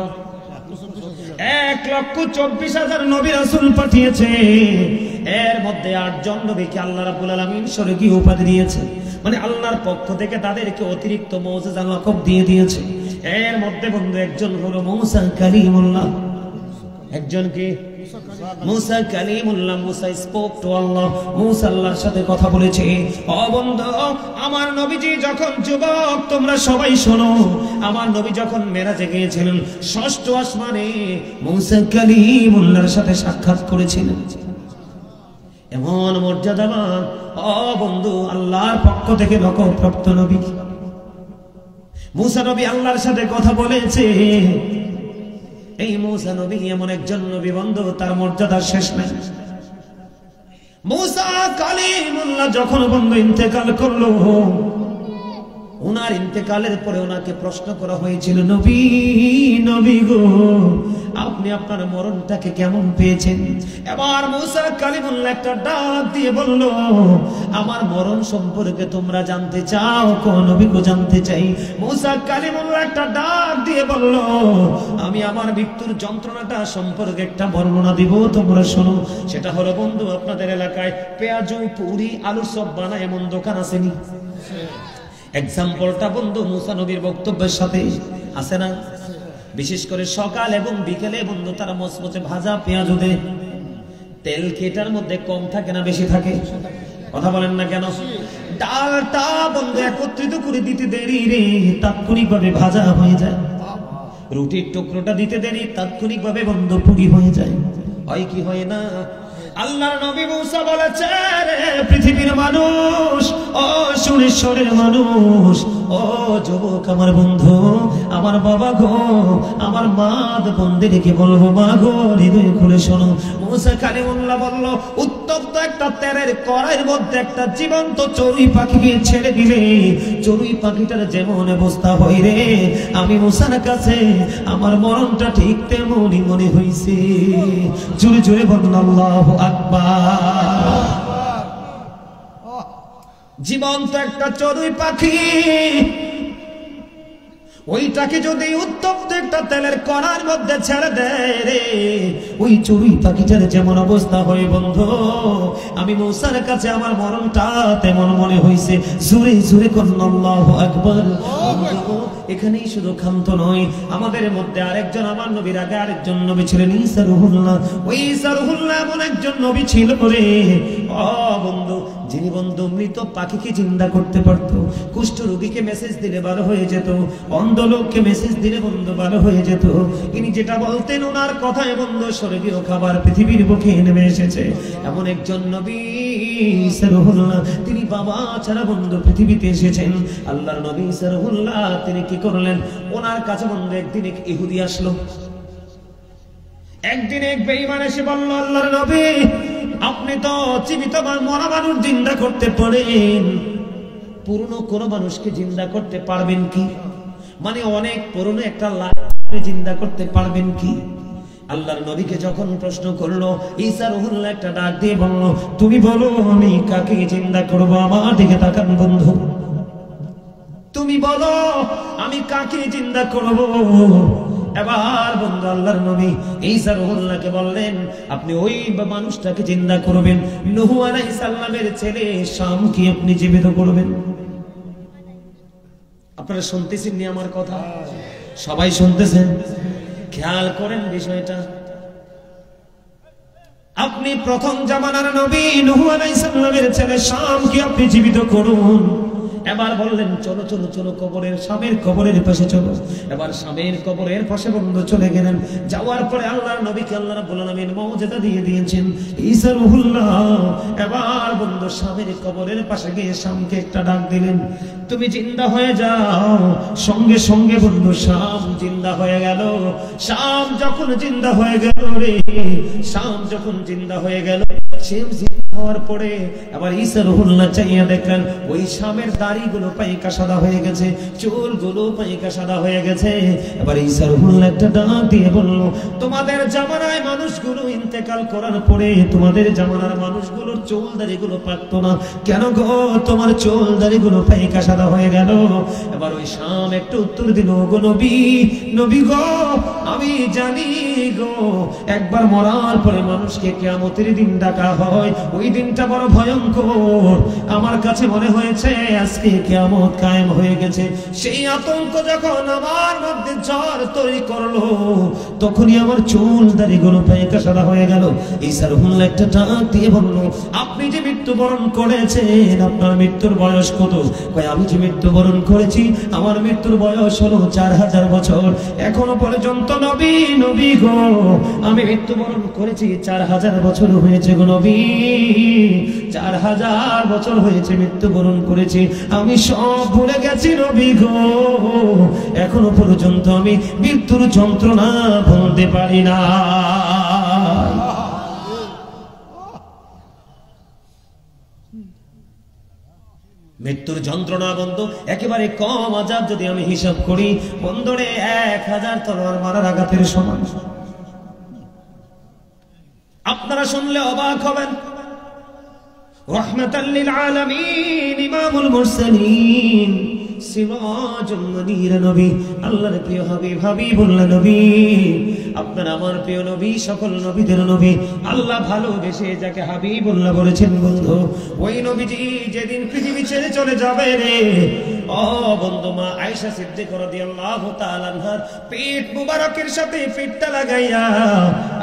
A: 1,24,000 নবী রাসূল পাঠিয়েছে। এর মধ্যে 8 জন নবীকে আল্লাহ রাব্বুল আলামিন স্বর্গীয় উপাধি দিয়েছে, মানে আল্লাহর পক্ষ থেকে তাদেরকে অতিরিক্ত মুজিজা লকব দিয়ে দিয়েছে। এর মধ্যে বন্ধু একজন হলো মুসা কালিমুল্লাহ। একজন কি? মুসা কালিমুল্লাহ। মুসা স্পোক টু আল্লাহ, মুসা আল্লাহর সাথে কথা বলেছে। ও বন্ধু, আমার নবীজি যখন যুবক, তোমরা সবাই শোনো, আমার নবী যখন মেরাজে গিয়েছিলেন, 6ষ্ঠ আসমানে মুসা কালিমুল্লাহর সাথে সাক্ষাৎ করেছিলেন। এমন মর্যাদাবান ও বন্ধু, আল্লাহর পক্ষ থেকে লকবপ্রাপ্ত নবী মুসা নবী আল্লাহর সাথে কথা বলেছে। এই মুসা নবী এমন একজন নবী বন্ধু, তার মর্যাদার শেষ নাই। মুসা কালিমুল্লাহ যখন বন্ধু ইন্তেকাল করলো, ওনার ইন্তেকালের পরে ওনাকে প্রশ্ন করা হয়েছিল, নবী, নবী গো, আপনি আপনার মরণটাকে কেমন পেয়েছেন? এবার মুসা কালিমুল্লাহ একটা ডাক দিয়ে বলল, আমার মরণ সম্পর্কে তোমরা জানতে চাও? কোন নবী গো, জানতে চাই। মুসা কালিমুল্লাহ একটা ডাক দিয়ে বলল, আমি আমার মৃত্যুর যন্ত্রণাটা সম্পর্কে একটা বর্ণনা দিব, তোমরা শোনো। সেটা হলো বন্ধু, আপনাদের এলাকায় পেঁয়াজু, পুরি, আলুর চপ বানায় এমন দোকান আসেনি? এক্সাম্পলটা বন্ধু মুসা নবীর বক্তব্যের সাথে আছে না? বিশেষ করে সকাল এবং বিকেলে বন্ধু তারা মচমচে ভাজা পেঁয়াজ দেয়। তেল কেটার মধ্যে কম থাকে না বেশি থাকে? কথা বলেন না কেন? ডালটা বন্ধু একত্রিত করে দিতে দেরি রে, তাৎক্ষণিকভাবে ভাজা হয়ে যায়। রুটির টুকরোটা দিতে দেরি তাৎক্ষণিকভাবে বন্ধ পুরি হয়ে যায়, হয় কি হয় না? আল্লাহর নবী মুসা বলেছে, রে পৃথিবীর মানুষ, ও সুরেশ্বরের মানুষ, ও যুবক আমার বন্ধু, আমার বাবা গো, আমার মা বন্দেরকে বলবো, মা গো হৃদয় খুলে শোনো। মুসা কালিমুল্লাহ বলল, উত্তপ্ত একটা তেলের কড়াইয়ের মধ্যে একটা জীবন্ত চড়ুই পাখিকে ছেড়ে দিলে চড়ুই পাখিটার যেমন অবস্থা হয় রে, আমি মুসার কাছে আমার মরণটা ঠিক তেমনই মনে হইছে। জোরে জোরে বলুন আল্লাহু আকবার। জীবন্ত একটা চড়ুই পাখি, ওইটাকে যদি উত্তপ্ত একটা তেলের কড়ার মধ্যে ছেড়ে দেয় রে, ওই চড়ুই পাখিটার যেমন অবস্থা হয় বন্ধু, আমি মুসার কাছে আমার মরণটা তেমন মনে হইছে। জোরে জোরে করুন আল্লাহু আকবার। এখানেই শুধু ক্ষান্ত নয়, আমাদের মধ্যে আরেকজন, আমার নবীর আগে আরেকজন নবী ছিলেন ঈসা রুহুল্লাহ। ওই ঈসা রুহুল্লাহ এমন একজন নবী ছিল রে ও বন্ধু, যিনি বন্ধু মৃত পাখিকে জিন্দা করতে পারতো, কুষ্ঠ রোগীকে মেসেজ দিলে ভালো হয়ে যেত, অন্ধ লোককে মেসেজ দিলে বন্ধু ভালো হয়ে যেত। ইনি যেটা বলতেন ওনার কথায় বন্ধু স্বর্গীয় খাবার পৃথিবীর বুকে নেমে এসেছে। এমন একজন নবী ঈসা রুহুল্লাহ, তিনি বাবা ছাড়া বন্ধু পৃথিবীতে এসেছেন। আল্লাহর নবী ঈসা রুহুল্লাহ তিনি কি করলেন, ওনার কাছে বন্ধু একদিন এক ইহুদি আসলো। একদিন এক বেঈমান এসে বলল, আল্লাহর নবী আপনি তো জীবিত মরা মানুষ জিন্দা করতে পারেন, পুরনো কোন মানুষকে জিন্দা করতে পারবেন কি? মানে অনেক পুরনো একটা লাশ জিন্দা করতে পারবেন কি? আল্লাহর নবীকে যখন প্রশ্ন করলো, ঈসা রুহুল্লাহ একটা ডাক দিয়ে বলল, তুমি বলো আমি কাকে জিন্দা করব? আমার দিকে তাকান বন্ধু, তুমি বলো আমি কাকে জিন্দা করব? এবার বন্ধু আল্লাহর নবী ঈসা রুহুল্লাহকে বললেন, আপনি ওই মানুষটাকে জিন্দা করবেন, নূহ আলাইহিস সালামের ছেলে শামকে আপনি জীবিত করবেন। আপনারা শুনতেছেন নি আমার কথা? সবাই শুনতেছেন? খেয়াল করেন বিষয়টা। আপনি প্রথম জামানার নবী নূহ আলাইহিস সালামের ছেলে শামকে আপনি জীবিত করুন। এবার বললেন, চলো চলো চলো কবরের, শামের কবরের পাশে চলো। এবার শামের কবরের পাশে বন্ধু চলে গেলেন। যাওয়ার পরে আল্লাহর নবীকে আল্লাহ রাব্বুল আলামিন মুজিজা দিয়ে দিয়েছেন ঈসা রুহুল্লাহ। এবার বন্ধু শামের কবরের পাশে গিয়ে শামকে একটা ডাক দিলেন, তুমি জিন্দা হয়ে যাও। সঙ্গে সঙ্গে বন্ধু শাম জিন্দা হয়ে গেল। শাম যখন জিন্দা হয়ে গেল রে, শাম যখন জিন্দা হয়ে গেল, হওয়ার পরে আবার ঈসা রুহুল্লাহ চাইয়া দেখলেন ওই শামের দাড়িগুলো পাইকা সাদা হয়ে গেছে, চুলগুলো পাইকা সাদা হয়ে গেছে। এবার ঈসা রুহুল্লাহ একটা ডাক দিয়ে বলল, তোমাদের জামানায় মানুষগুলো ইন্তেকাল করার পরে তোমাদের জামানার মানুষগুলোর চুল দাড়িগুলো পাকতো না, কেন গো তোমার চুল দাড়িগুলো পাইকা সাদা হয়ে গেল? এবার ওই শাম একটু উত্তর দিল, গো নবী, নবী গো আমি জানি গো, একবার মরার পরে মানুষকে কিয়ামতের দিন ডাকা হয়, ওই দিনটা বড় ভয়ঙ্কর। আমার কাছে মনে হয়েছে আজকে কিয়ামত কায়েম হয়ে গেছে। সেই আতঙ্ক যখন আমার মধ্যে ঝড় তৈরি করলো, তখনই আমার চুল দাড়িগুলো পাইকা সাদা হয়ে গেল। ঈসা রুহুল্লাহ একটা ডাক দিয়ে বলল, আপনি যে মৃত্যুবরণ করেছেন, আপনার মৃত্যুর বয়স কত? কয় আমি যে মৃত্যুবরণ করেছি, আমার মৃত্যুর বয়স হলো 4000 বছর। এখনো পর্যন্ত নবী, নবী গো আমি মৃত্যুবরণ করেছি 4000 বছর হয়েছে গো নবী, 4000 বছর হয়েছে মৃত্যুবরণ করেছি, আমি সব ভুলে গেছি নবী গো। এখনো পর্যন্ত আমি মৃত্যুর যন্ত্রণা ভুলতে পারি না। মৃত্যুর যন্ত্রণা বন্ধু একেবারে কম আযাব যদি আমি হিসাব করি বন্ধুরে 1000 তলোয়ার মারার আঘাতের সমান। আপনারা শুনলে অবাক হবেন। রাহমাতাল লিল আলামিন, ইমামুল মুরসালিন, সিরাজুল মুনীর নবী, আল্লাহর প্রিয় হাবিব, হাবিবুল্লাহ নবী, আপনার আমার প্রিয় নবী, সকল নবীদের নবী, আল্লাহ ভালোবেসে যাকে হাবিবুল্লাহ বলেছেন বন্ধু, ওই নবীজি যেদিন পৃথিবী ছেড়ে চলে যাবে রে, ও বন্ধু মা আয়েশা সিদ্দিকা রাদিয়াল্লাহু তাআলা আনহার পেট মুবারকের সাথে পেটটা লাগাইয়া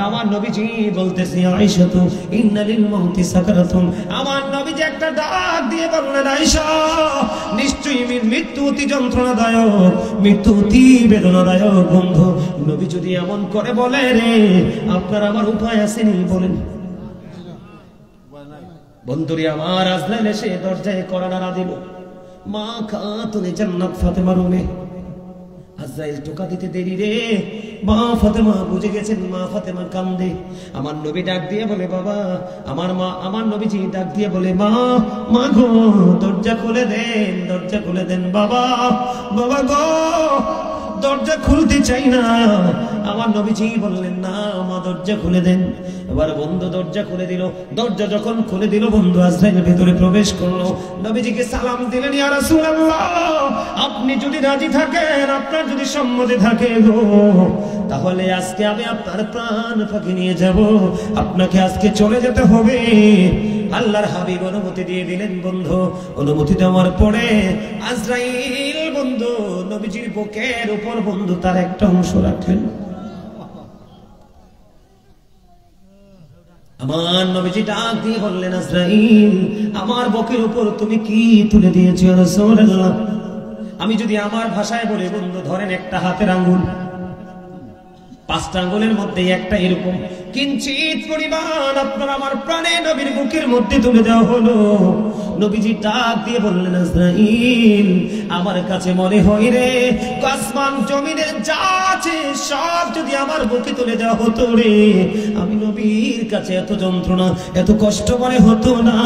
A: আমার নবীজি বলতেছে, আয়েশা তু ইন্না লিল মাউতি সাকারাতুন, আমার নবীজি একটা ডাক দিয়ে বললেন, আয়েশা নিশ্চয়ই মৃত্যু অতি যন্ত্রণাদায়ক, মৃত্যু অতি বেদনাদায়ক। বন্ধু নবী যদি এমন করে বলে রে, আপনার আমার উপায় আসেনি বলেন? বন্ধুরে আমার, আজরাইল এসে দরজায় কড়া নাড়া দিল। মা খাতুনে জান্নাত ফাতেমা রুমে। আজরাইল টোকা দিতে দেরি রে, মা ফাতেমা বুঝে গেছেন। মা ফাতেমা কান্দে। আমার নবী ডাক দিয়ে বলে বাবা, আমার নবীজি ডাক দিয়ে বলে মা, মা গো দরজা খুলে দেন, দরজা খুলে দেন বাবা, বাবা গো দরজা খুলতে চাই না। আমার নবীজি বললেন না মা দরজা খুলে দেন। এবার বন্ধু দরজা খুলে দিল। দরজা যখন খুলে দিল বন্ধু আজরাইল ভেতরে প্রবেশ করলো। নবীজিকে সালাম দিলেন, ইয়া রাসূলুল্লাহ আপনি যদি রাজি থাকেন, আপনার যদি সম্মতি থাকে গো, তাহলে আজকে আমি আপনার প্রাণ ফাঁকি নিয়ে যাব, আপনাকে আজকে চলে যেতে হবে। আল্লাহর হাবিব অনুমতি দিয়ে দিলেন। বন্ধু অনুমতি দেওয়ার পরে আজরাইল বন্ধু নবীজির বুকের উপর বন্ধু তার একটা অংশ রাখলেন। আমার নবীজি ডাক দিয়ে বললেন আজরাইল আমার বুকের উপর তুমি কি তুলে দিয়েছো ইয়া রাসূলুল্লাহ? আমি যদি আমার ভাষায় বলি বন্ধু, ধরেন একটা হাতের আঙ্গুল, 5টা আঙ্গুলের মধ্যে একটা এরকম কিঞ্চিত পরিমাণ আপনার আমার প্রাণে নবীর বুকের মধ্যে তুলে দেওয়া হলো। নবীজি ডাক দিয়ে বললেন আজরাইল আমার কাছে মনে হয় রে, আসমান জমিনে যা আছে সব যদি আমার বুকে তুলে দেওয়া হতো রে, আমি নবীর কাছে এত যন্ত্রণা এত কষ্ট মনে হতো না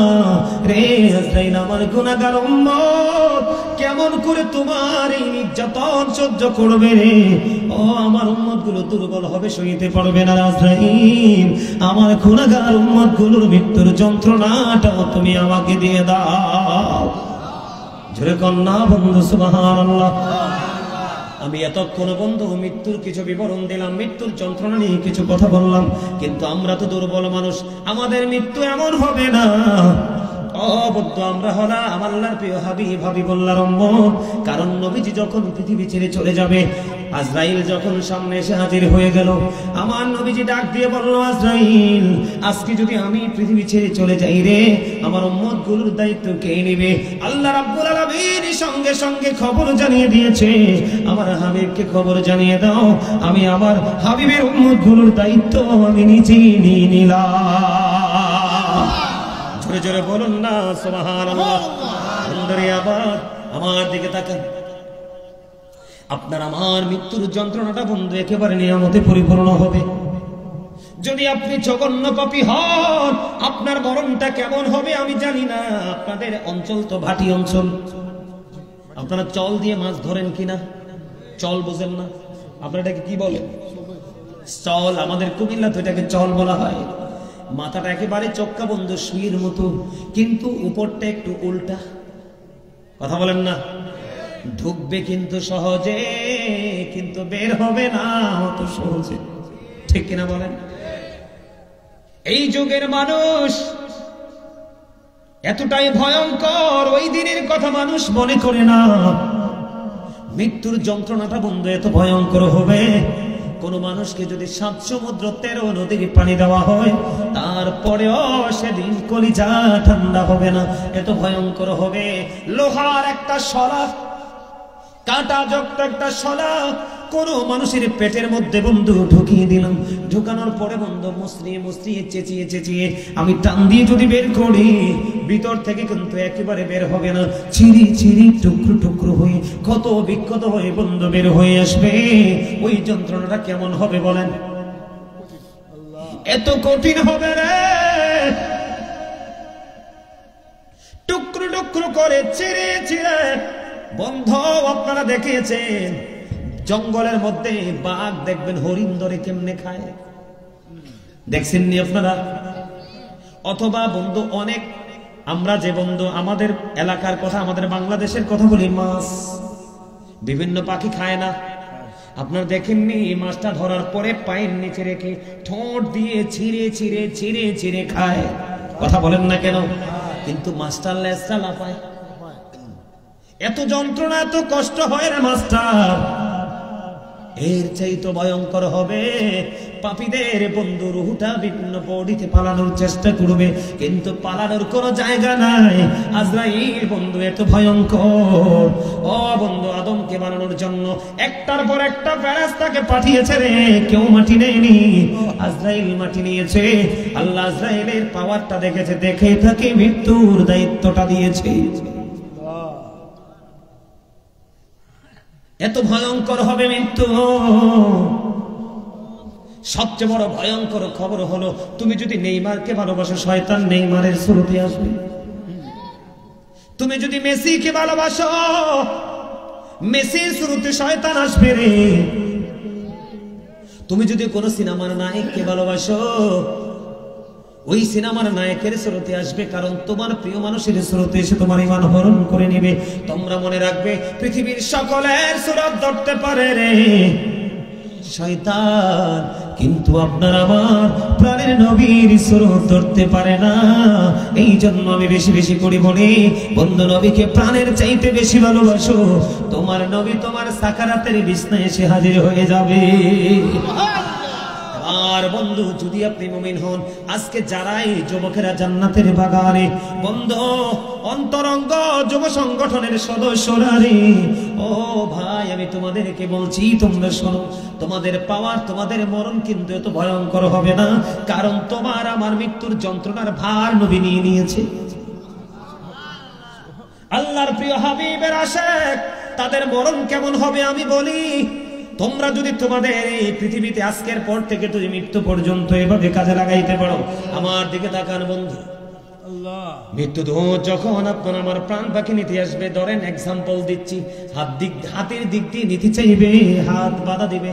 A: রে। আজরাইল আমার গুনাহগার উম্মত কেমন করে তোমার এই নির্যাতন সহ্য করবে রে? ও আমার উম্মত গুলো দুর্বল হবে, সইতে পারবে না। আজরাইল আমার গুনাহগার উম্মত গুলোর মৃত্যুর যন্ত্রণাটাও তুমি আমাকে দিয়ে দাও। জোরে কন্যা বন্ধু সুবহানাল্লাহ। আমি এতক্ষণ বন্ধু মৃত্যুর কিছু বিবরণ দিলাম, মৃত্যুর যন্ত্রণা নিয়ে কিছু কথা বললাম, কিন্তু আমরা তো দুর্বল মানুষ, আমাদের মৃত্যু এমন হবে না। অবদ্ধ আমরা হলাম আল্লাহর প্রিয় হাবিব, হাবিবুল্লাহর উম্মত। কারণ নবীজি যখন পৃথিবী ছেড়ে চলে যাবে, আজরাইল যখন সামনে এসে হাজির হয়ে গেল, আমার নবীজি ডাক দিয়ে বলল আজরাইল আজকে যদি আমি পৃথিবী ছেড়ে চলে যাই রে, আমার উম্মত গুলোর দায়িত্ব কে নেবে? আল্লাহ রাব্বুল আলামিন সঙ্গে সঙ্গে খবর জানিয়ে দিয়েছে, আমার হাবিবকে খবর জানিয়ে দাও, আমি আমার হাবিবের উম্মত গুলোর দায়িত্ব আমি নিজেই নিয়ে নিলাম। জোরে জোরে বলুন না সুবহানাল্লাহ। বন্ধুরে আবার আমার দিকে তাকান। আপনার আমার মৃত্যুর যন্ত্রণাটা বন্ধু একেবারে নিয়ামতে পরিপূর্ণ হবে। যদি আপনি জঘন্য পাপী হন, আপনার মরণটা কেমন হবে আমি জানি না। আপনাদের অঞ্চল তো ভাটি অঞ্চল, আপনারা চল দিয়ে মাছ ধরেন কিনা? চল বোঝেন না? আপনারা এটাকে কি বলেন? চল। আমাদের কুমিল্লা তো এটাকে চল বলা হয়। মাথাটা একেবারে চক্কা বন্ধু, সুইয়ের মতো, কিন্তু উপরটা একটু উল্টা। কথা বলেন না? ঢুকবে কিন্তু সহজে, কিন্তু বের হবে না অত সহজে। ঠিক কিনা বলেন? এই যুগের মানুষ এতটাই ভয়ঙ্কর, ওই দিনের কথা মানুষ মনে করে না। মৃত্যুর যন্ত্রণাটা বন্ধু এত ভয়ঙ্কর হবে, কোন মানুষকে যদি 7 সমুদ্র 13 নদীর পানি দেওয়া হয়, তারপরেও সেদিন কলিজা ঠান্ডা হবে না, এত ভয়ঙ্কর হবে। লোহার একটা শলা, কাঁটাযুক্ত একটা শলা কোন মানুষের পেটের মধ্যে বন্ধু ঢুকিয়ে দিলাম। ঢুকানোর পরে বন্ধু মুসলিয়ে মুসলিয়ে চেঁচিয়ে চেঁচিয়ে আমি টান দিয়ে যদি বের করি, ভিতর থেকে কিন্তু একেবারে বের হবে না, চিরি চিরি টুকরো টুকরো হয়ে কত বিক্ষত হয়ে বন্ধু বের হয়ে আসবে। ওই যন্ত্রণাটা কেমন হবে বলেন? এত কঠিন হবে রে। টুকরো টুকরো করে চিরে চিরে বন্ধ। আপনারা দেখিয়েছেন জঙ্গলের মধ্যে বাঘ দেখবেন হরিণ ধরে কেমনে খায়, দেখছেন নি আপনারা? অথবা বন্ধু অনেক, আমরা যে বন্ধু আমাদের এলাকার কথা, আমাদের বাংলাদেশের কথা বলি, মাছ বিভিন্ন পাখি খায় না? আপনারা দেখেননি মাছটা ধরার পরে পায়ের নিচে রেখে ঠোঁট দিয়ে ছিঁড়ে ছিঁড়ে ছিঁড়ে ছিঁড়ে খায়? কথা বলেন না কেন? কিন্তু মাছটার লেজটা লাফায়। এত যন্ত্রণা এত কষ্ট হয় রে মাছটার। এর চাইতে ভয়ঙ্কর হবে পাপীদের বন্ধু রুহটা বিভিন্ন পৌড়িতে পালানোর চেষ্টা করবে, কিন্তু পালানোর কোনো জায়গা নাই। আজরাইল বন্ধু এত ভয়ঙ্কর। ও বন্ধু, আদমকে বানানোর জন্য একটার পর একটা ফেরেশতাকে পাঠিয়েছে রে, কেউ মাটি নেয়নি, আজরাইল মাটি নিয়েছে। আল্লাহ আজরাইলের পাওয়ারটা দেখেছে, দেখে তাকে মৃত্যুর দায়িত্বটা দিয়েছে। এত ভয়ঙ্কর হবে মৃত্যু। সবচেয়ে বড় ভয়ঙ্কর খবর হলো, তুমি যদি নেইমারকে ভালোবাসো, শয়তান নেইমারের শুরুতে আসবে। তুমি যদি মেসিকে ভালোবাসো, মেসির শুরুতে শয়তান আসবে রে। তুমি যদি কোন সিনেমার নায়ককে ভালোবাসো, ওই সিনেমার নায়কের শুরুতে আসবে, কারণ তোমার প্রিয় মানুষের শুরুতে এসে তোমার ঈমান হরণ করে নেবে। তোমরা মনে রাখবে, পৃথিবীর সকলের সুরত ধরতে পারে রে শয়তান, কিন্তু আপনার আমার প্রাণের নবীর সুরত ধরতে পারে না। এই জন্য আমি বেশি বেশি করে বলি, বন্ধু নবীকে প্রাণের চাইতে বেশি ভালোবাসো, তোমার নবী তোমার সাকারাতের বিছানায় এসে হাজির হয়ে যাবে। আর বন্ধু, যদি আপনি মুমিন হন, আজকে যারাই যুবকেরা জান্নাতের বাগানে, বন্ধু অন্তরঙ্গ যুব সংগঠনের সদস্যরা রে, ও ভাই আমি তোমাদেরকে বলছি, তোমরা শোনো, তোমাদের পাওয়ার, তোমাদের মরণ কিন্তু এত ভয়ঙ্কর হবে না, কারণ তোমার আমার মৃত্যুর যন্ত্রণার ভার নবী নিয়ে নিয়েছে। আল্লাহর প্রিয় হাবিবের আশিক, তাদের মরণ কেমন হবে আমি বলি। তোমরা যদি তোমাদের এই পৃথিবীতে আজকের পর থেকে তুমি মৃত্যু পর্যন্ত এভাবে কাজে লাগাইতে পারো, আমার দিকে তাকান বন্ধু, মৃত্যু যখন আপনার আমার প্রাণ পাখি নিতে আসবে, ধরেন এক্সাম্পল দিচ্ছি, হাতের দিক দিয়ে নিতে চাইবে, হাত বাধা দিবে,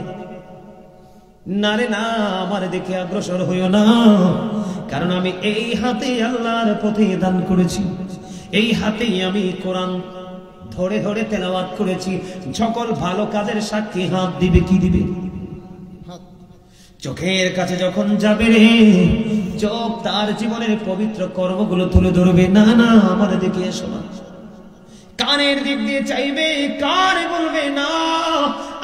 A: না রে না, আমার দিকে অগ্রসর হইও না, কারণ আমি এই হাতে আল্লাহর পথে দান করেছি, এই হাতেই আমি কোরআন ধরে ধরে তেলাওয়াত করেছি। সকল ভালো কাজের সাক্ষী হাত দিবে, কি দিবে? চোখের কাছে যখন যাবে রে, চোখ তার জীবনের পবিত্র কর্মগুলো তুলে ধরবে, না না আমার দিকে এসো না। কানের দিক দিয়ে চাইবে, কানে বলবে, না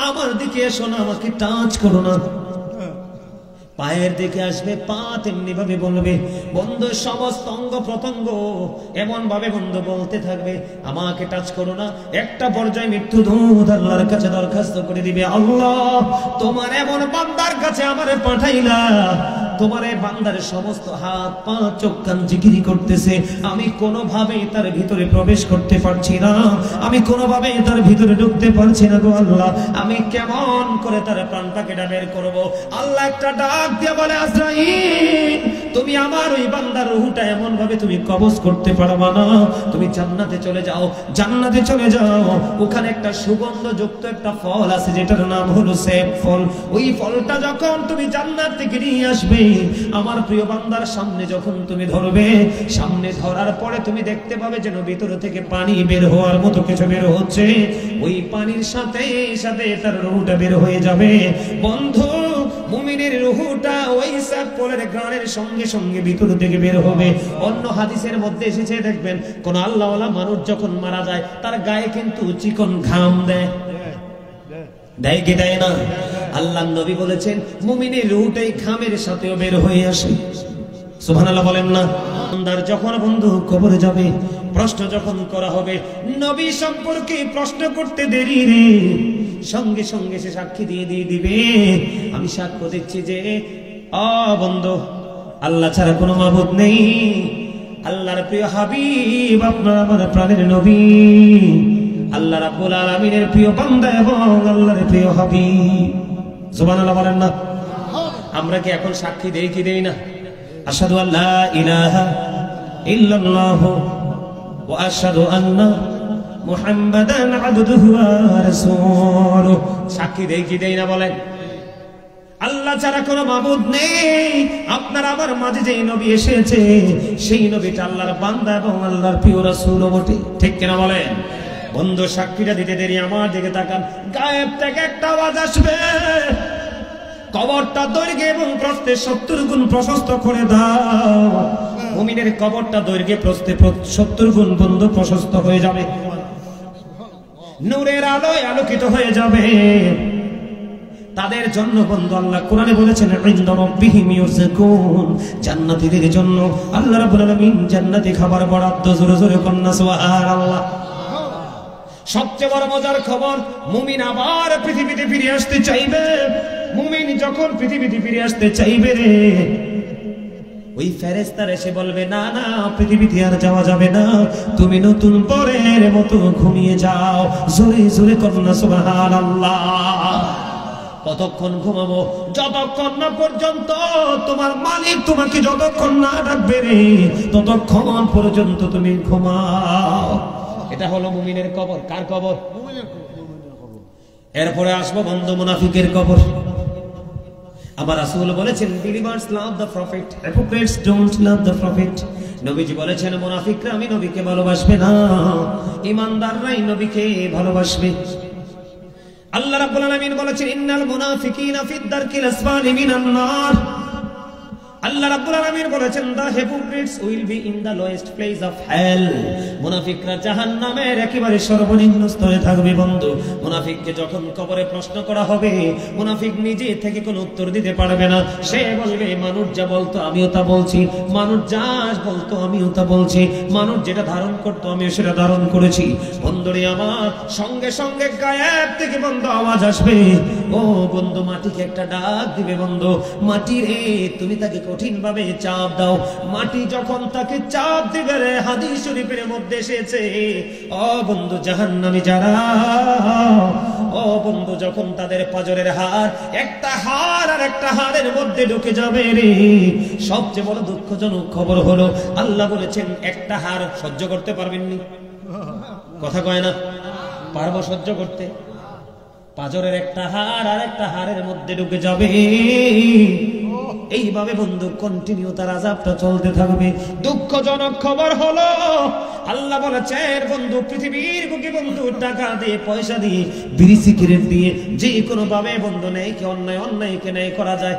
A: আমার দিকে এসো না, আমাকে টাচ করো না। পায়ের দিকে আসবে, পা তেমনি ভাবে বলবে। বন্ধু সমস্ত অঙ্গ প্রত্যঙ্গ এমন ভাবে বন্ধু বলতে থাকবে, আমাকে টাচ করো না। একটা পর্যায়ে মৃত্যু দূত আল্লাহর কাছে দরখাস্ত করে দিবে, আল্লাহ তোমার এমন বান্দার কাছে আমারে পাঠাইলা, তোমার এই বান্দার সমস্ত হাত পা চোখ কান জিকিরি করতেছে, আমি কোনোভাবেই তার ভিতরে প্রবেশ করতে পারছি না, আমি কোনোভাবেই তার ভিতরে ঢুকতে পারছি না গো আল্লাহ, আমি কেমন করে তার প্রাণটাকে বের করব? আল্লাহ একটা ডাক দিয়ে বলে, আজরাইল তুমি আমার ওই বান্দার রূহটা এমন ভাবে তুমি কবজ করতে পারবা না, তুমি জান্নাতে চলে যাও, জান্নাতে চলে যাও, ওখানে একটা সুগন্ধযুক্ত একটা ফল আছে যেটার নাম হলো সেব ফল, ওই ফলটা যখন তুমি জান্নাত থেকে নিয়ে আসবে, আমার প্রিয় বান্দার সামনে যখন তুমি ধরবে, সামনে ধরার পরে তুমি দেখতে পাবে যেন ভিতর থেকে পানি বের হওয়ার মতো কিছু বের হচ্ছে, ওই পানির সাথে সাথে তার রূহটা বের হয়ে যাবে। বন্ধু মুমিনের রূহটা ওই সাত ফলের ঘ্রাণের সঙ্গে সঙ্গে ভিতর থেকে বের হবে। অন্য হাদিসের মধ্যে এসেছে, দেখবেন কোন আল্লাহওয়ালা মানুষ যখন মারা যায়, তার গায়ে কিন্তু চিকন ঘাম দেয়, দেয় কি দেয় না? আল্লাহ নবী বলেছেন, মুমিনের রূহটাই ঘামের সাথেও বের হয়ে আসে। সুবহানাল্লাহ বলেন না? বান্দার যখন বন্ধু কবরে যাবে, প্রশ্ন যখন করা হবে, নবী সম্পর্কে প্রশ্ন করতে দেরি রে, সঙ্গে সঙ্গে সে সাক্ষী দিয়ে দিবে, আমি সাক্ষ্য দিচ্ছি যে বন্ধু আল্লাহ ছাড়া কোনো মাবুদ নেই, আল্লাহর প্রিয় হাবিব আপনার আমার প্রাণের নবী, আল্লাহ রাব্বুল আলামিনের প্রিয় বান্দা এবং আল্লাহর প্রিয় হাবিব। সুবহানাল্লাহ বলেন না? আমরা কি এখন সাক্ষী দেই কি দেই না? আশহাদু আল্লা ইলাহা ইল্লাল্লাহ ওয়া আশহাদু আন্না মুহাম্মাদান আবদুহু ওয়া রাসূলুহু, সাক্ষী দেই কি দেই না বলেন? আল্লাহ ছাড়া কোনো মাবুদ নেই, আপনার আমার মাঝে যেই নবী এসেছে সেই নবীটা আল্লাহর বান্দা এবং আল্লাহর প্রিয় রাসূলও বটে, ঠিক কিনা বলেন? বন্ধু সাক্ষীটা দিতে দেরি, আমার দিকে তাকান, গায়েব থেকে একটা আওয়াজ আসবে, কবরটা দৈর্ঘ্যে এবং প্রস্থে 70 গুণ প্রশস্ত করে দাও। মুমিনের কবরটা দৈর্ঘ্যে প্রস্থে 70 গুণ বন্ধু প্রশস্ত হয়ে যাবে, নূরের আলোয় আলোকিত হয়ে যাবে। তাদের জন্য বন্ধু আল্লাহ কোরআনে বলেছেন ইনদা রাব্বিহিম ইউরযাকুন, জান্নাতীদের জন্য আল্লাহ রাব্বুল আলামিন জান্নাতি খাবার বরাদ্দ। জোরে জোরে কন্না সুবহানাল্লাহ। সবচেয়ে বড় মজার খবর, মুমিন আবার পৃথিবীতে ফিরে আসতে চাইবে। মুমিন যখন পৃথিবীতে ফিরে আসতে চাইবে রে, ওই ফেরেশতারা এসে বলবে না না পৃথিবীতে আর যাওয়া যাবে না, তুমি নতুন পরের মতো ঘুমিয়ে যাও। জোরে জোরে কন্না সুবহানাল্লাহ। কতক্ষণ ঘুমাবো? যতক্ষণ না পর্যন্ত তোমার মালিক তোমাকে যতক্ষণ না ডাকবে রে, ততক্ষণ পর্যন্ত তুমি ঘুমাও। এটা হলো মুমিনের কবর। কার কবর? এরপরে আসবো বন্ধু মুনাফিকের কবর। আমার রাসূল বলেছেন believers love the prophet, hypocrites don't love the prophet। নবীজি বলেছেন মুনাফিকরা আমি নবীকে ভালোবাসবে না, ঈমানদাররাই নবীকে ভালোবাসবে। আল্লাহ রাব্বুল আলামিন বলেছেন ইন্নাল মুনাফিকিনা ফিদ দারকিল আসফালি মিনান নার। আল্লাহ রাব্বুল আলামিন বলেছেন the hypocrites will be in the lowest place of hell। মুনাফিকরা জাহান্নামের একেবারে সর্বনিম্ন স্তরে থাকবে বন্ধু। মুনাফিককে যখন কবরে প্রশ্ন করা হবে, মুনাফিক নিজে থেকে কোনো উত্তর দিতে পারবে না। সে বলবে মানুষ যা বলতো আমিও তা বলছি, মানুষ যা বলতো আমিও তা বলছি, মানুষ যেটা ধারণ করতো আমিও সেটা ধারণ করেছি। বন্ধুরে আমার সঙ্গে সঙ্গে গায়েব থেকে বন্ধু আওয়াজ আসবে, ও বন্ধু মাটিকে একটা ডাক দিবে, বন্ধু মাটি রে তুমি তাকে কঠিন ভাবে চাপ দাও। মাটি যখন তাকে চাপ দিবে রে, হাদিস শরীফের মধ্যে এসেছে ও বন্ধু জাহান্নামী যারা, ও বন্ধু যখন তাদের পাজরের হাড় একটা হাড় আর একটা হাড়ের মধ্যে ঢুকে যাবে রে, সবচেয়ে বড় দুঃখজনক খবর হলো আল্লাহ বলেছেন একটা হাড় সহ্য করতে পারবেননি। কথা কয় না? পারবো সহ্য করতে? পাজরের একটা হাড় আর একটা হাড়ের মধ্যে ঢুকে যাবে, এইভাবে বন্ধু কন্টিনিউ তার আযাবটা চলতে থাকবে। দুঃখজনক খবর হলো আল্লাহ বলেছেন বন্ধু পৃথিবীর বুকে বন্ধু টাকা দিয়ে পয়সা দিয়ে বিড়ি সিগারেট দিয়ে যে কোনো ভাবে বন্ধু নেইকে অন্যায়কে ন্যায় করা যায়,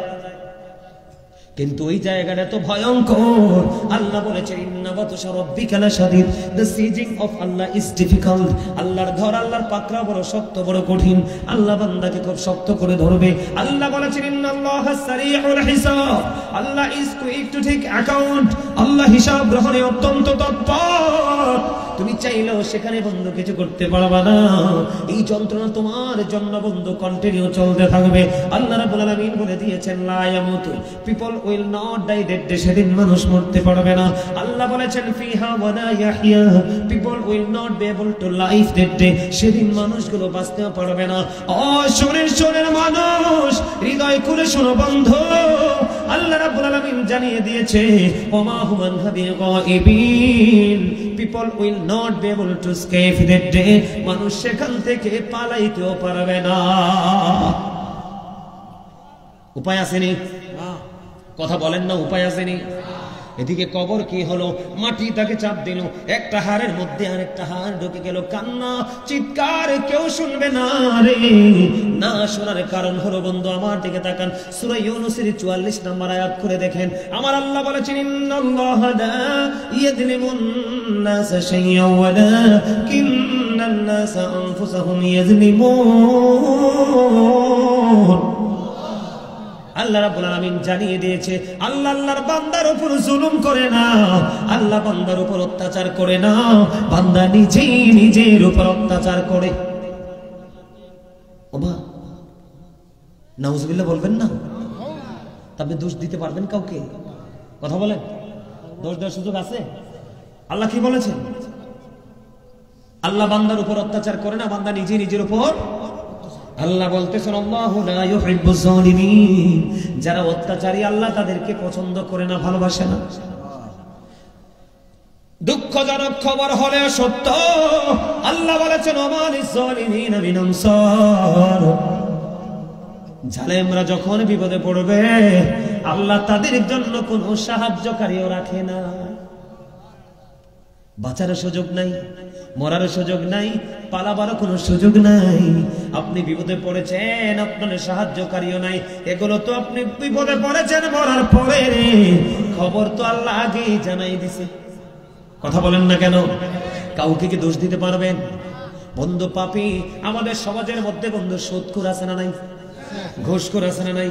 A: কিন্তু ওই জায়গাটা তো ভয়ঙ্কর। আল্লাহ বলেছেন ইন্না বাতশা রাব্বিকা লাশাদীদ, the sieging of Allah is difficult। আল্লাহর ধর, আল্লাহর পাকড়াও বড় শক্ত, বড় কঠিন। আল্লাহ বান্দাকে খুব শক্ত করে ধরবে। আল্লাহ বলেছেন ইন্নাল্লাহা সারিউল হিসাব, আল্লাহ is quick to take account। আল্লাহ হিসাব গ্রহণে অত্যন্ত তৎপর। তুমি চাইলেও সেখানে বন্ধু কিছু করতে পারবা না। এই যন্ত্রণা তোমার জন্য বন্ধু কন্টিনিউ চলতে থাকবে। আল্লাহ রাব্বুল আলামিন বলে দিয়েছেন লা ইয়ামুতু, people will not die that day, সেদিন মানুষ মরতে পারবে না। আল্লাহ বলেছেন ফিহা ওয়া লা ইয়াহইয়া, people will not be able to live that day, সেদিন মানুষগুলো বাঁচতে পারবে না। ও শোনেন মানুষ, হৃদয় খুলে শোনো বন্ধু, আল্লাহ রাব্বুল আলামিন জানিয়ে দিয়েছে ওমা হুমান গায়বিন, people will not be able to escape that day। মানুষ সেখান থেকে পালাইতেও পারবে না। উপায় আসেনি? কথা বলেন না, উপায় আসেনি? এদিকে কবর কি হলো? মাটি তাকে চাপ দিল, একটা হাড়ের মধ্যে আরেকটা হাড় ঢুকে গেল। কান্না চিৎকার কেউ শুনবে না রে। না শোনার কারণ হলো বন্ধু আমার দিকে তাকান, সূরা ইউনূসের 44 নম্বর আয়াত করে দেখেন। আমার আল্লাহ বলেছেন ইন্নাল্লাহা লা ইয়াযলিমুন নাসা শাইয়্যান ওয়ালাকিন্নান নাসা আনফুসাহুম ইয়াযলিমুন। আল্লাহ রাব্বুল আলামিন জানিয়ে দিয়েছে আল্লাহ আল্লাহর বান্দার উপর জুলুম করে না, আল্লাহ বান্দার উপর অত্যাচার করে না, বান্দা নিজেই নিজের উপর অত্যাচার করে। ওমা নাউজুবিল্লাহ বলবেন না? আপনি দোষ দিতে পারবেন কাউকে? কথা বলেন, দোষ দেওয়ার সুযোগ আছে? আল্লাহ কি বলেছেন? আল্লাহ বান্দার উপর অত্যাচার করে না, বান্দা নিজেই নিজের উপর। আল্লাহ বলতেছেন আল্লাহু লা ইউহিব্বুজ জালিমিন, যারা অত্যাচারী আল্লাহ তাদেরকে পছন্দ করে না, ভালোবাসে না। দুঃখজনক খবর হলে সত্য, আল্লাহ বলেছেন ওমালিজ জালিমিনা মিন আনসার, জালেমরা যখন বিপদে পড়বে আল্লাহ তাদের জন্য কোনো সাহায্যকারীও রাখে না। বাঁচার সুযোগ নাই, মরার সুযোগ নাই, পালাবার কোনো সুযোগ নাই। আপনি বিপদে পড়েছেন, আপনার সাহায্যকারীও নাই। এগুলো তো আপনি বিপদে পড়েছেন মরার পরে, খবর তো আল্লাহ আগেই জানাই দিছে। কথা বলেন না কেন? কাউকে কি দোষ দিতে পারবেন? বন্ধু পাপী আমাদের সমাজের মধ্যে বন্ধু সুদখোর আছে না নাই? ঘুষ করে আছে না নাই,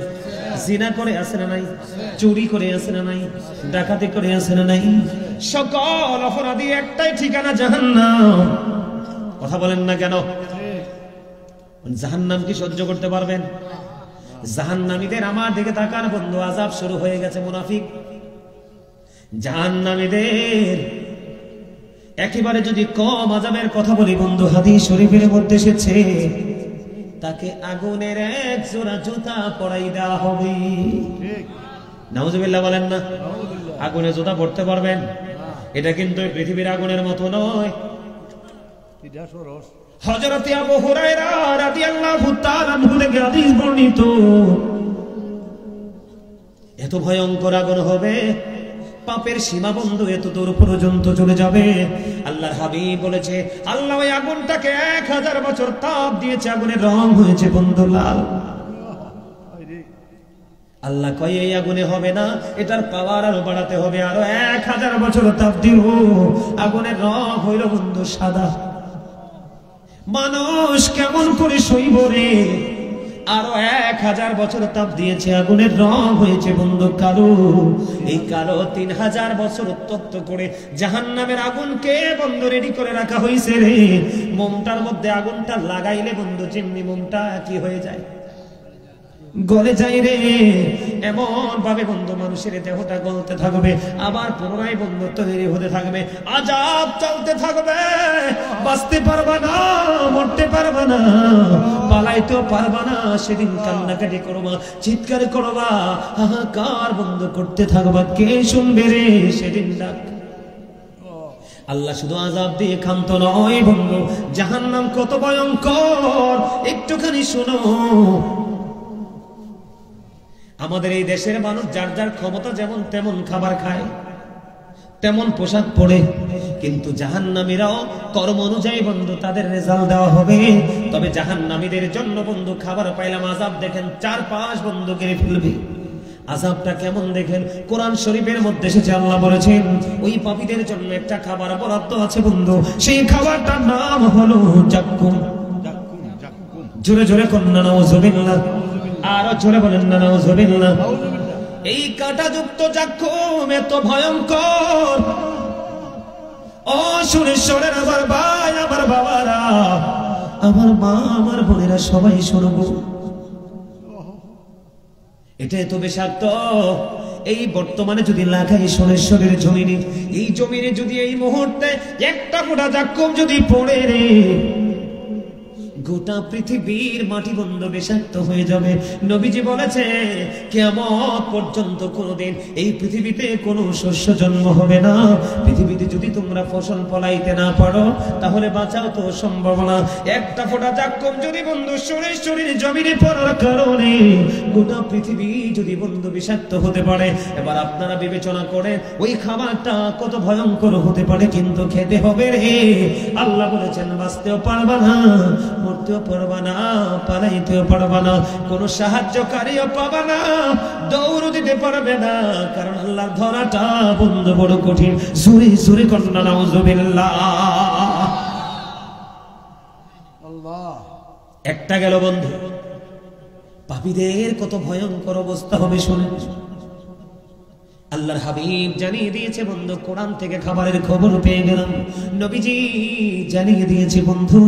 A: জিনা করে আছে না নাই, চুরি করে আছে না নাই, ডাকাতি করে আছে না নাই, সকল অপরাধী একটাই ঠিকানা জাহান্নাম। কথা বলেন না কেন? জাহান্নাম কি সহ্য করতে পারবেন? জাহান্নামীদের আমার দিকে তাকান বন্ধু, আযাব শুরু হয়ে গেছে। মুনাফিক জাহান্নামীদের একেবারে যদি কম আযাবের কথা বলি বন্ধু, হাদিস শরীফের মধ্যে এসেছে তাকে আগুনের এক জোড়া জুতা পরাই দেওয়া হবে। নাউজুবিল্লাহ বলেন না? আগুনে জুতা পড়তে পারবেন? এটা কিন্তু পৃথিবীর আগুনের মতো নয়। হযরত আবু হুরায়রা রাদিয়াল্লাহু তাআলা আনহু থেকে হাদিস বর্ণিত, এত ভয়ঙ্কর আগুন হবে, পাপের সীমা বন্ধু এত দূর পর্যন্ত চলে যাবে। আল্লাহর হাবিব বলেছে আল্লাহ ওই আগুনটাকে 1000 বছর তাপ দিয়েছে, আগুনের রং হয়েছে বন্ধু লাল। আল্লাহ কয় এই আগুনে হবে না, এটার পাওয়ার আরো বাড়াতে হবে, আরো 1000 বছর তাপ দিল, আগুনের রং হইল বন্ধু সাদা। মানুষ কেমন করে সইব রে? আরো 1000 বছর তাপ দিয়েছে, আগুনের রং হয়েছে বন্ধু কালো। এই কালো 3000 বছর উত্তপ্ত করে জাহান্নামের আগুনকে বন্ধু রেডি করে রাখা হয়েছে রে। মোমটার মধ্যে আগুনটা লাগাইলে বন্ধু যেমনি মোমটা কি হয়ে যায়, গলে যায় রে, এমন ভাবে বন্ধু মানুষের দেহটা গলতে থাকবে, আবার পুনরায় বন্ধু তৈরি হতে থাকবে, আযাব চলতে থাকবে, বাঁচতে পারবা না, মরতে পারবা না, পালাইতেও পারবা না। সেদিন কান্নাকাটি করবা, চিৎকার করবা, হাহাকার বন্ধ করতে থাকবা, কে শুনবে রে সেদিন ডাক? আল্লাহ শুধু আযাব দিয়ে ক্ষান্ত নয় বন্ধু, জাহান্নাম কত ভয়ঙ্কর একটুখানি শোনো। আমাদের এই দেশের মানুষ যার যার ক্ষমতা যেমন তেমন খাবার খায়, তেমন পোশাক পরে, কিন্তু জাহান্নামীরাও কর্ম অনুযায়ী বন্ধু তাদের রেজাল্ট দেওয়া হবে। তবে জাহান্নামীদের জন্য বন্ধু খাবার পাইলাম, আযাব দেখেন 4-5 বন্ধু কেড়ে ফেলবে। আযাবটা কেমন দেখেন, কোরআন শরীফের মধ্যে এসেছে, আল্লাহ বলেছেন ওই পাপীদের জন্য একটা খাবার বরাদ্দ আছে বন্ধু, সেই খাবারটার নাম হলো জাক্কুম। জোরে জোরে কন্যা নাউজুবিল্লাহ, আরো জোরে বলেন না নাউজুবিল্লাহ। এই কাঁটাযুক্ত জাক্কুম এত ভয়ঙ্কর, ও সুরেশ্বরের আমার ভাই, আমার বাবারা, আমার মা, আমার বোনেরা, সবাই শুনবো, এটা এত বিষাক্ত। এই বর্তমানে যদি লাগাই সুরেশ্বরের জমিনে, এই জমিনে যদি এই মুহূর্তে একটা ফোঁটা জাক্কুম যদি পড়ে রে, গোটা পৃথিবীর মাটি বন্ধ বিষাক্ত হয়ে যাবে। নবীজি বলেছে কিয়ামত পর্যন্ত কোনোদিন এই পৃথিবীতে কোনো শস্য জন্ম হবে না। পৃথিবীতে যদি তোমরা ফসল ফলাইতে না পারো তাহলে বাঁচাও তো সম্ভব না। একটা ফোঁটা জাক্কুম যদি বন্ধু শরীর জমিনে পড়ার কারণে গোটা পৃথিবী যদি বন্ধু বিষাক্ত হতে পারে, এবার আপনারা বিবেচনা করেন ওই খাবারটা কত ভয়ঙ্কর হতে পারে, কিন্তু খেতে হবে রে। আল্লাহ বলেছেন বাঁচতেও পারবা না, মরতেও পারবা না, পালাইতেও পারবা না, কোন সাহায্যকারীও পাবা না, দৌড় দিতে পারবে না, কারণ আল্লাহর ধরাটা বন্ধ বড় কঠিন। জোরে জোরে কন্যা নাউজুবিল্লাহ। আল্লাহ একটা গেল বন্ধু, পাপীদের কত ভয়ঙ্কর অবস্থা হবে শুনে। আল্লাহর হাবিব জানিয়ে দিয়েছে বন্ধু, কোরআন থেকে খাবারের খবর পেয়ে গেলাম, নবীজি জানিয়ে দিয়েছে বন্ধু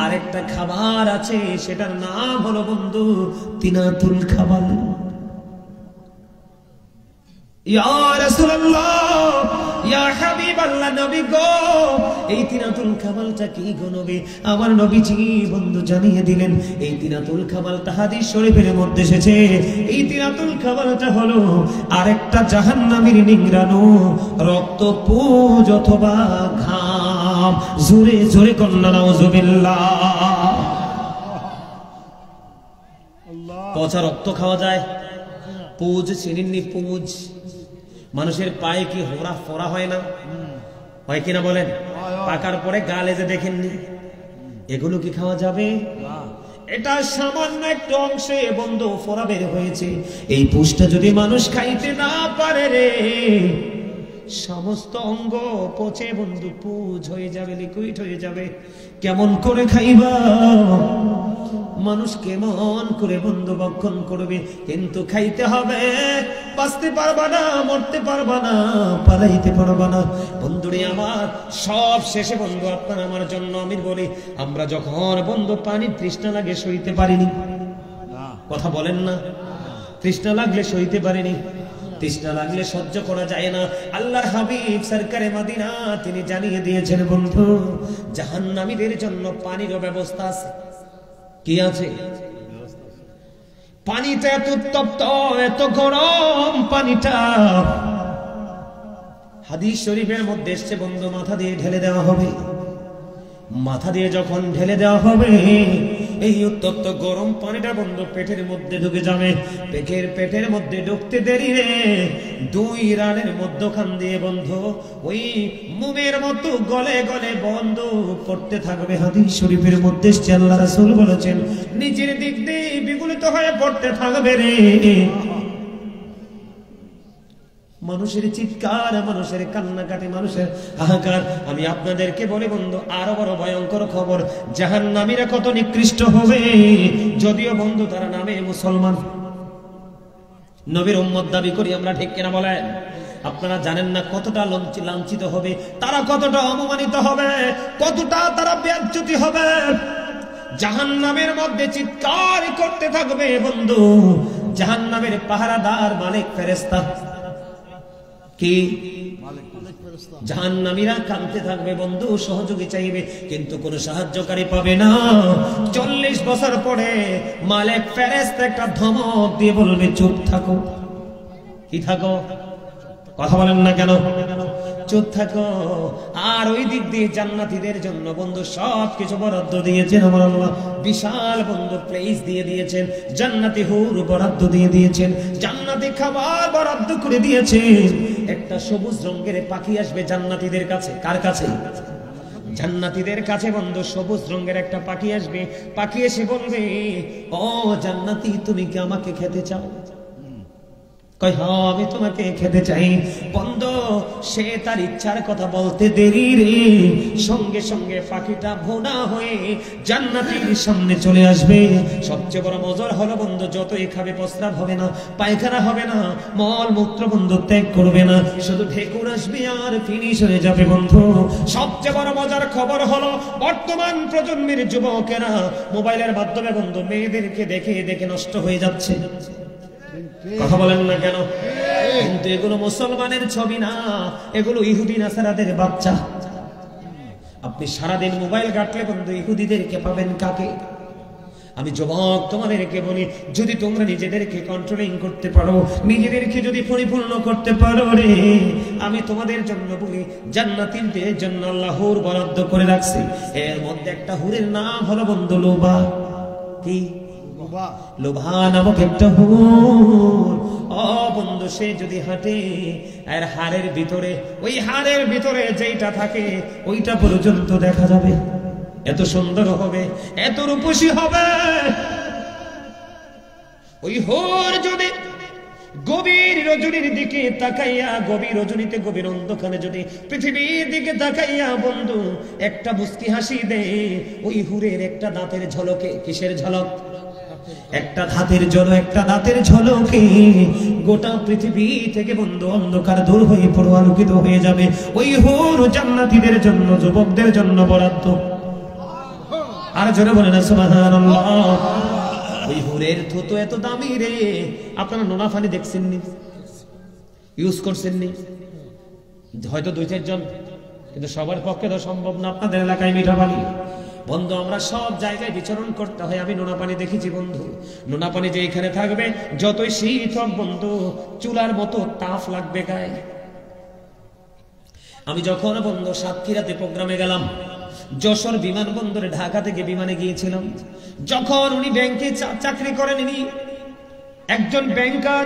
A: আরেকটা খাবার আছে, সেটার নাম হলো বন্ধু তিনাতুল খাবার। ইয়া রাসূলুল্লাহ, ইয়া হাবিবাল্লাহ, নবী গো, এই তিনাতুল খাবারটা কি গো নবী? আমার নবীজি বন্ধু জানিয়ে দিলেন এই তিনাতুল খাবারটা হাদিস শরীফের মধ্যে এসেছে। এই তিনাতুল খাবারটা হলো আরেকটা জাহান্নামীর নিংড়ানো রক্তপুঞ্জ অথবা ঘাম। জোরে জোরে কন্যা নাউজুবিল্লাহ। পচা রক্ত খাওয়া যায়? পুজ চিনিনি? পুজ মানুষের পায়ে কি হোরা ফোরা হয় না? হয় কিনা বলেন? পাকার পরে গালে যে দেখেননি, এগুলো কি খাওয়া যাবে? এটা সামান্য একটু অংশে বন্ধু ফোরা বের হয়েছে। এই পুষ্টা যদি মানুষ খাইতে না পারে রে, সমস্ত অঙ্গ পচে বন্ধু পুজ হয়ে যাবে, লিকুইড হয়ে যাবে। কেমন করে খাইবা? মানুষ কেমন করে বন্ধু ভক্ষণ করবে? কিন্তু খাইতে হবে, বাঁচতে পারবা না, মরতে পারবা না, পালাইতে পারবা না। বন্ধুরে আমার, সব শেষে বন্ধু আপনার আমার জন্য আমি বলি, আমরা যখন বন্ধু পানির তৃষ্ণা লাগে সইতে পারিনি, কথা বলেন না? তৃষ্ণা লাগলে সইতে পারিনি, তৃষ্ণা লাগলে সহ্য করা যায় না। আল্লাহর হাবিব সরকারে মদিনা তিনি জানিয়ে দিয়েছেন বন্ধু, জাহান্নামীদের জন্য পানিরও ব্যবস্থা আছে। কি আছে? পানিটা এত উত্তপ্ত, এত গরম পানিটা, হাদিস শরীফের মধ্যে এসছে বন্ধু, মাথা দিয়ে ঢেলে দেওয়া হবে। মাথা দিয়ে যখন ঢেলে দেওয়া হবে, এই উত্তপ্ত গরম পানিটা বন্ধু পেটের মধ্যে ঢুকে যাবে। পেটের মধ্যে ঢুকতে দেরি রে, 2 রানের মধ্যখান দিয়ে বন্ধু ওই মোমের মতো গলে গলে বন্ধু পড়তে থাকবে। হাদিস শরীফের মধ্যে আল্লাহ রাসূল বলেছেন, নিচের দিক দিয়ে বিগলিত হয়ে পড়তে থাকবে রে। মানুষের চিৎকার, মানুষের কান্নাকাটি, মানুষের হাহাকার। আমি আপনাদেরকে বলি বন্ধু, আরো বড় ভয়ঙ্কর খবর, জাহান্নামীরা কত নিকৃষ্ট হবে। যদিও বন্ধু তারা নামে মুসলমান, নবীর উম্মত দাবি করি আমরা, ঠিক কিনা বলেন? আপনারা জানেন না কতটা লাঞ্ছিত হবে তারা, কতটা অপমানিত হবে, কতটা তারা বেইজ্জতি হবে। জাহান্নামের মধ্যে চিৎকার করতে থাকবে বন্ধু জাহান্নামের পাহারাদার মালিক ফেরেশতা। কি? জাহান্নামীরা কাঁদতে থাকবে বন্ধু, সহযোগী চাইবে, কিন্তু কোনো সাহায্যকারী পাবে না। 40 বছর পরে মালিক ফেরেশতা একটা ধমক দিয়ে বলবে, চুপ থাকো। কি থাকো? কথা বলেন না কেন? চুপ থাকো। আর ওই দিক দিয়ে জান্নাতীদের জন্য বন্ধু সবকিছু বরাদ্দ দিয়েছেন আমার আল্লাহ। বিশাল বন্ধু প্লেস দিয়ে দিয়েছেন, জান্নাতি হুর বরাদ্দ দিয়ে দিয়েছেন, জান্নাতি খাবার বরাদ্দ করে দিয়েছেন। একটা সবুজ রঙের পাখি আসবে জান্নাতীদের কাছে। কার কাছে? জান্নাতীদের কাছে বন্ধু সবুজ রঙের একটা পাখি আসবে। পাখি এসে বলবে, ও জান্নাতি, তুমি কি আমাকে খেতে চাও? কই, হ্যাঁ আমি তোমাকে খেতে চাই। বন্ধু সে তার ইচ্ছার কথা বলতে দেরি রে, সঙ্গে সঙ্গে পাখিটা ভোনা হয়ে জান্নাতীর সামনে চলে আসবে। সবচেয়ে বড় মজার হলো বন্ধু, যতই খাবে প্রস্রাব হবে না, পায়খানা হবে না, মল মূত্র বন্ধু ত্যাগ করবে না, শুধু ঢেকুর আসবে আর ফিনিশ হয়ে যাবে বন্ধু। সবচেয়ে বড় মজার খবর হলো, বর্তমান প্রজন্মের যুবকেরা মোবাইলের মাধ্যমে বন্ধু মেয়েদেরকে দেখে দেখে নষ্ট হয়ে যাচ্ছে। কথা বলেন না কেন? কিন্তু এগুলো মুসলমানের ছবি না, এগুলো ইহুদি নাসারাদের বাচ্চা। আপনি সারাদিন মোবাইল ঘাটলে বন্ধু ইহুদিদেরকে পাবেন। কাকে? আমি যুবক তোমাদেরকে বলি, যদি তোমরা নিজেদেরকে কন্ট্রোলিং করতে পারো, নিজেদেরকে যদি পরিপূর্ণ করতে পারো রে, আমি তোমাদের জন্য বলি, জান্নাতীদের জন্য আল্লাহ হুর বরাদ্দ করে রাখছে। এর মধ্যে একটা হুরের নাম হলো বন্ধু লোভা। কি? লোভা নামক একটা হুর। ও বন্ধু, সে যদি হাঁটে আর হাড়ের ভিতরে, ওই হাড়ের ভিতরে যেটা থাকে ওইটা পর্যন্ত দেখা যাবে। এত সুন্দর হবে, এত রূপসী হবে। ওই হুর যদি গভীর রজনীর দিকে তাকাইয়া, গভীর রজনীতে গভীর অন্ধকারে যদি পৃথিবীর দিকে তাকাইয়া বন্ধু একটা মুস্কি হাসি দে, ওই হুরের একটা দাঁতের ঝলকে, কিসের ঝলক? একটা দাঁতের ঝলকে গোটা পৃথিবী থেকে বন্ধু অন্ধকার দূর হয়ে পুরো আলোকিত হয়ে যাবে। ওই হুর জান্নাতীদের জন্য, যুবকদের জন্য বরাদ্দ। আর জোরে বলেন সুবহানাল্লাহ। ওই হুরের থুতু এত দামি রে, আপনারা নোনা পানি দেখছেন নি? ইউজ করছেন নি? হয়তো 2-4 জন, কিন্তু সবার পক্ষে তো সম্ভব না। আপনাদের এলাকায় মিঠা পানি বন্ধু, আমরা সব জায়গায় বিচরণ করতে হয়। আমি নোনা পানি দেখেছি বন্ধু, নোনা পানি যে এখানে থাকবে, যতই শীত হোক বন্ধু, চুলার মতো তাপ লাগবে গায়ে। আমি যখন বন্ধু সাতক্ষীরাতে প্রোগ্রামে গেলাম, যশোর বিমানবন্দরে ঢাকা থেকে বিমানে গিয়েছিলাম, যখন উনি ব্যাংকে চাকরি করেন, ইনি একজন ব্যাংকার,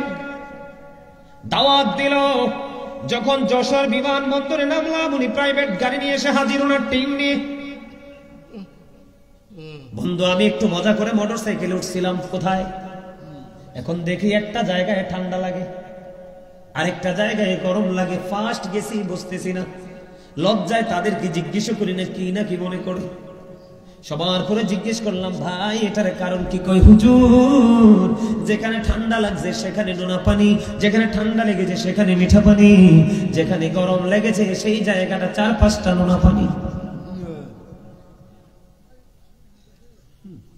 A: দাওয়াত দিল। যখন যশোর বিমানবন্দরে নামলাম, উনি প্রাইভেট গাড়ি নিয়ে এসে হাজির, ওনার টিম নিয়ে। বন্ধু আমি একটু মজা করে মোটরসাইকেলে উঠছিলাম। কোথায়? এখন দেখি একটা জায়গায় ঠান্ডা লাগে, আরেকটা জায়গায় গরম লাগে, ফার্স্ট গেছি বুঝতেছি না, লজ্জায় তাদেরকে জিজ্ঞেস করি না কি না কি মনে করে। সবার পরে জিজ্ঞেস করলাম, ভাই এটার কারণ কি? কই হুজুর, যেখানে ঠান্ডা লাগছে সেখানে নোনা পানি, যেখানে ঠান্ডা লেগেছে সেখানে মিঠা পানি, যেখানে গরম লেগেছে সেই জায়গাটা 4-5টা নোনা পানি।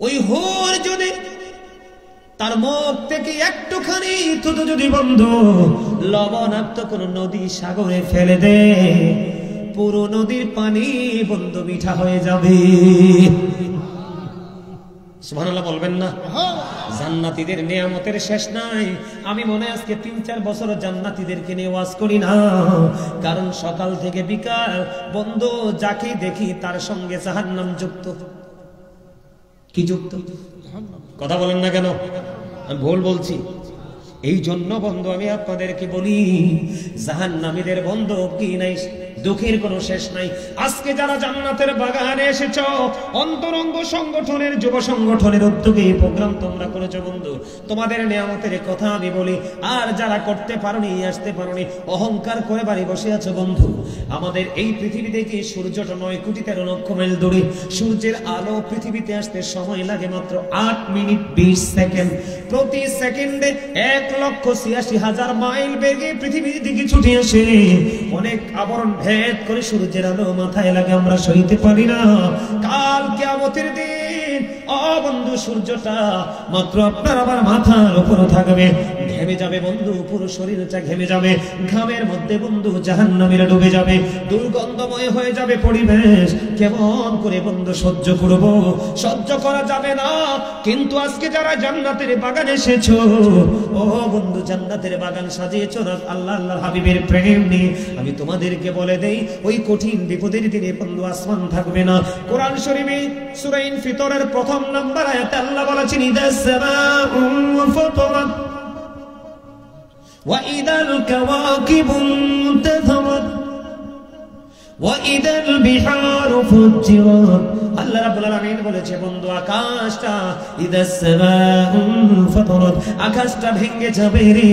A: ওই হুর যদি তার মুখ থেকে একটুখানি থুতু যদি বন্ধু লবণাক্ত কোন নদী সাগরে ফেলে দে, পুরো নদীর পানি বন্ধু মিঠা হয়ে যাবে। সুবহানাল্লাহ বলবেন না? জান্নাতীদের নিয়ামতের শেষ নাই। আমি মনে আজকে 3-4 বছর জান্নাতীদেরকে নিয়ে ওয়াজ করি না, কারণ সকাল থেকে বিকাল বন্ধু যাকে দেখি তার সঙ্গে জাহান্নাম যুক্ত। কি যুক্ত? কথা বলেন না কেন? আমি ভুল বলছি? এই জন্য বন্ধু আমি আপনাদেরকে বলি, জাহান্নামীদের বন্ধু কি নাই, দুঃখের কোনো শেষ নাই। আজকে যারা জান্নাতের বাগানে এসেছ, অন্তরঙ্গ সংগঠনের যুব সংগঠনের উদ্যোগে এই প্রোগ্রাম তোমরা করেছো বন্ধু, তোমাদের নিয়ামতের কথা আমি বলি। আর যারা করতে পারোনি, আসতে পারোনি, অহংকার করে বাড়ি বসে আছো বন্ধু, আমাদের এই পৃথিবী থেকে সূর্যটা 9 কোটি 13 লক্ষ মাইল দূরে। সূর্যের আলো পৃথিবীতে আসতে সময় লাগে মাত্র 8 মিনিট 20 সেকেন্ড। প্রতি সেকেন্ডে 1,86,000 মাইল বেগে পৃথিবীর দিকে ছুটে আসে। অনেক আবরণ ভেদ করে সূর্যের আলো মাথায় লাগে, আমরা সইতে পারি না। কাল কিয়ামতের দিন ও বন্ধু, সূর্যটা মাত্র আপনার আমার মাথার উপর থাকবে, ঘেমে যাবে বন্ধু, পুরো শরীরটা ঘেমে যাবে। ঘামের মধ্যে বন্ধু জাহান্নামীরা ডুবে যাবে, দুর্গন্ধময় হয়ে যাবে পরিবেশ। কেমন করে বন্ধু সহ্য করব? সহ্য করা যাবে না। কিন্তু আজকে যারা জান্নাতের বাগানে এসেছো, ও বন্ধু জান্নাতের বাগান সাজিয়েছো না আল্লাহ আল্লাহর হাবিবের প্রেম নিয়ে, আমি তোমাদেরকে বলে দেই, ওই কঠিন বিপদের দিনে বন্ধু আসমান থাকবে না। কোরআন শরীফে সূরা ইনফিতরের 1 নম্বর আয়াতে আল্লাহ বলেছেন, ইদাস সামাউ ফাতারাত ওয়া ইদাল কাওয়াকিবু ইনতাসারাত ওয়া ইদাল বিহারু ফুজ্জিরাত। আল্লাহ রাব্বুল আলামিন বলেছে বন্ধু, আকাশটা ইদাস সামাউ ফাতারাত, আকাশটা ভেঙে যাবে রে।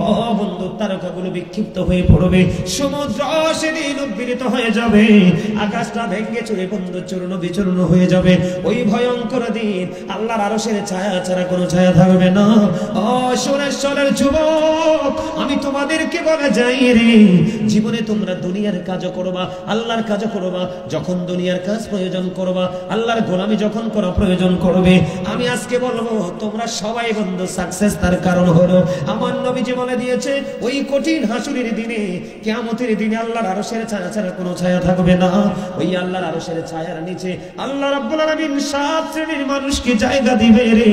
A: ও বন্ধু, তারকাগুলো বিক্ষিপ্ত হয়ে পড়বে, সমুদ্র সেদিন উদ্গীরিত হয়ে যাবে, আকাশটা ভেঙে চুরে বন্ধু চূর্ণ বিচূর্ণ হয়ে যাবে। ওই ভয়ঙ্কর দিন আল্লাহর আরশের ছায়া ছাড়া কোনো ছায়া থাকবে না। ও সুরেশ্বরের যুবক, আমি তোমাদেরকে বলে যাই রে, জীবনে তোমরা দুনিয়ার কাজও করবা, আল্লাহর কাজও করবা। যখন দুনিয়ার কাজ প্রয়োজন করবা, আল্লাহর গোলামি যখন করা প্রয়োজন করবে, আমি আজকে বলবো তোমরা সবাই বন্ধু সাকসেস। তার কারণ হলো আমার নবীজি বলে দিয়েছে, ওই কঠিন হাসুরের দিনে, কিয়ামতের দিনে আল্লাহর আরশের ছায়া ছাড়া কোনো ছায়া থাকবে না। ওই আল্লাহর আরশের ছায়ার নিচে আল্লাহ রাব্বুল আলামিন 7 শ্রেণীর মানুষকে জায়গা দিবে রে।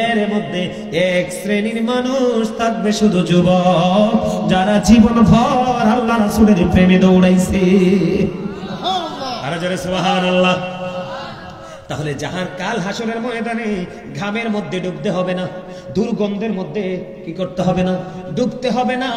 A: এর মধ্যে 1 শ্রেণীর মানুষ থাকবে শুধু যুবক, যারা জীবন ভর আল্লাহ রাসূলের প্রেমে দৌড়াইছে। আর জোরে সুবহানাল্লাহ। তাহলে জাহান কাল হাসরের ময়দানে ঘামের মধ্যে ডুবতে হবে না, দুর্গন্ধের মধ্যে কি করতে হবে না, ডুবতে হবে না।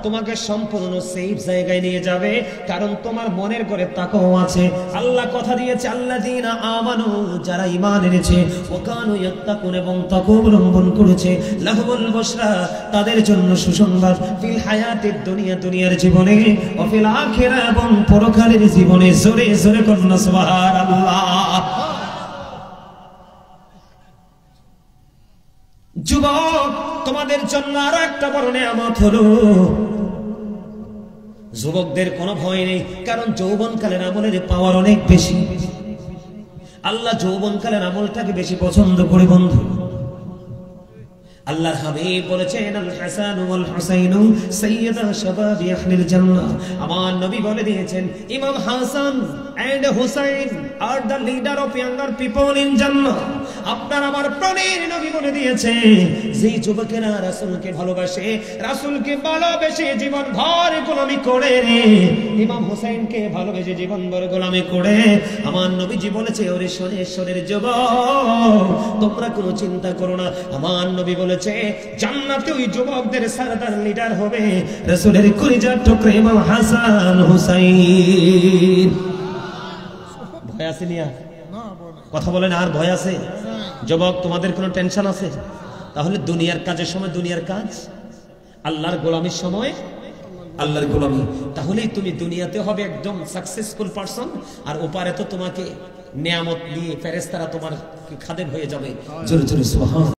A: তোমাকে সম্পূর্ণ সেফ জায়গায় নিয়ে যাবে, কারণ তোমার মনের ঘরে তাকওয়া আছে। আল্লাহ কথা দিয়েছে, আল্লাযীনা আমানু, যারা ঈমান এনেছে, ওয়া কানু ইয়াত্তাকুন, এবং তাকওয়া অবলম্বন করেছে, লাহুমুল বুশরা, তাদের জন্য সুসংবাদ, ফিল হায়াতিদ দুনিয়া, দুনিয়ার জীবনে, ওয়া ফিল আখিরা, এবং পরকালের জীবনে। জোরে জোরে কন্না সুবহানাল্লাহ। যুবক, তোমাদের জন্য আরো একটা বড় নিয়ামত হলো, যুবকদের কোনো ভয় নেই, কারণ যৌবনকালের আমলের পাওয়ার অনেক বেশি। আল্লাহ যৌবনকালের আমলটাকে বেশি পছন্দ করে বন্ধু। আল্লাহর হাবিব বলেছেন, আল হাসান ওয়াল হুসাইন সাইয়্যিদা শাবাবি আহলিল জান্নাহ। আমার নবী বলে দিয়েছেন, Imam Hasan and Husain are the leader of younger people in জান্নাহ। আপনার আমার প্রাণের নবী বলে দিয়েছে, যে যুবকেরা রাসূলকে ভালোবাসে, রাসূলকে ভালোবেসে জীবন ভর গোলামি করে রে, ইমাম হুসাইনকে ভালোবেসে জীবন ভর গোলামি করে, আমার নবীজি বলেছে, ওরে শোনের যুবক, তোমরা কোনো চিন্তা করো না। আমার নবী বলেছে, জান্নাতে ওই যুবকদের সরদার লিডার হবে রাসূলের কলিজার টুকরা ইমাম হাসান হুসাইন। ভয় আছে নিয়া? কথা বলেন, আর ভয় আছে? যুবক, তোমাদের কোনো টেনশন আছে? তাহলে দুনিয়ার কাজের সময় দুনিয়ার কাজ, আল্লাহর গোলামির সময় আল্লাহর গোলামি, তাহলেই তুমি দুনিয়াতে হবে একদম সাকসেসফুল পারসন, আর ওপারে তো তোমাকে নিয়ামত দিয়ে ফেরেশতারা তোমার খাদেম হয়ে যাবে। জোরে জোরে সুবহান।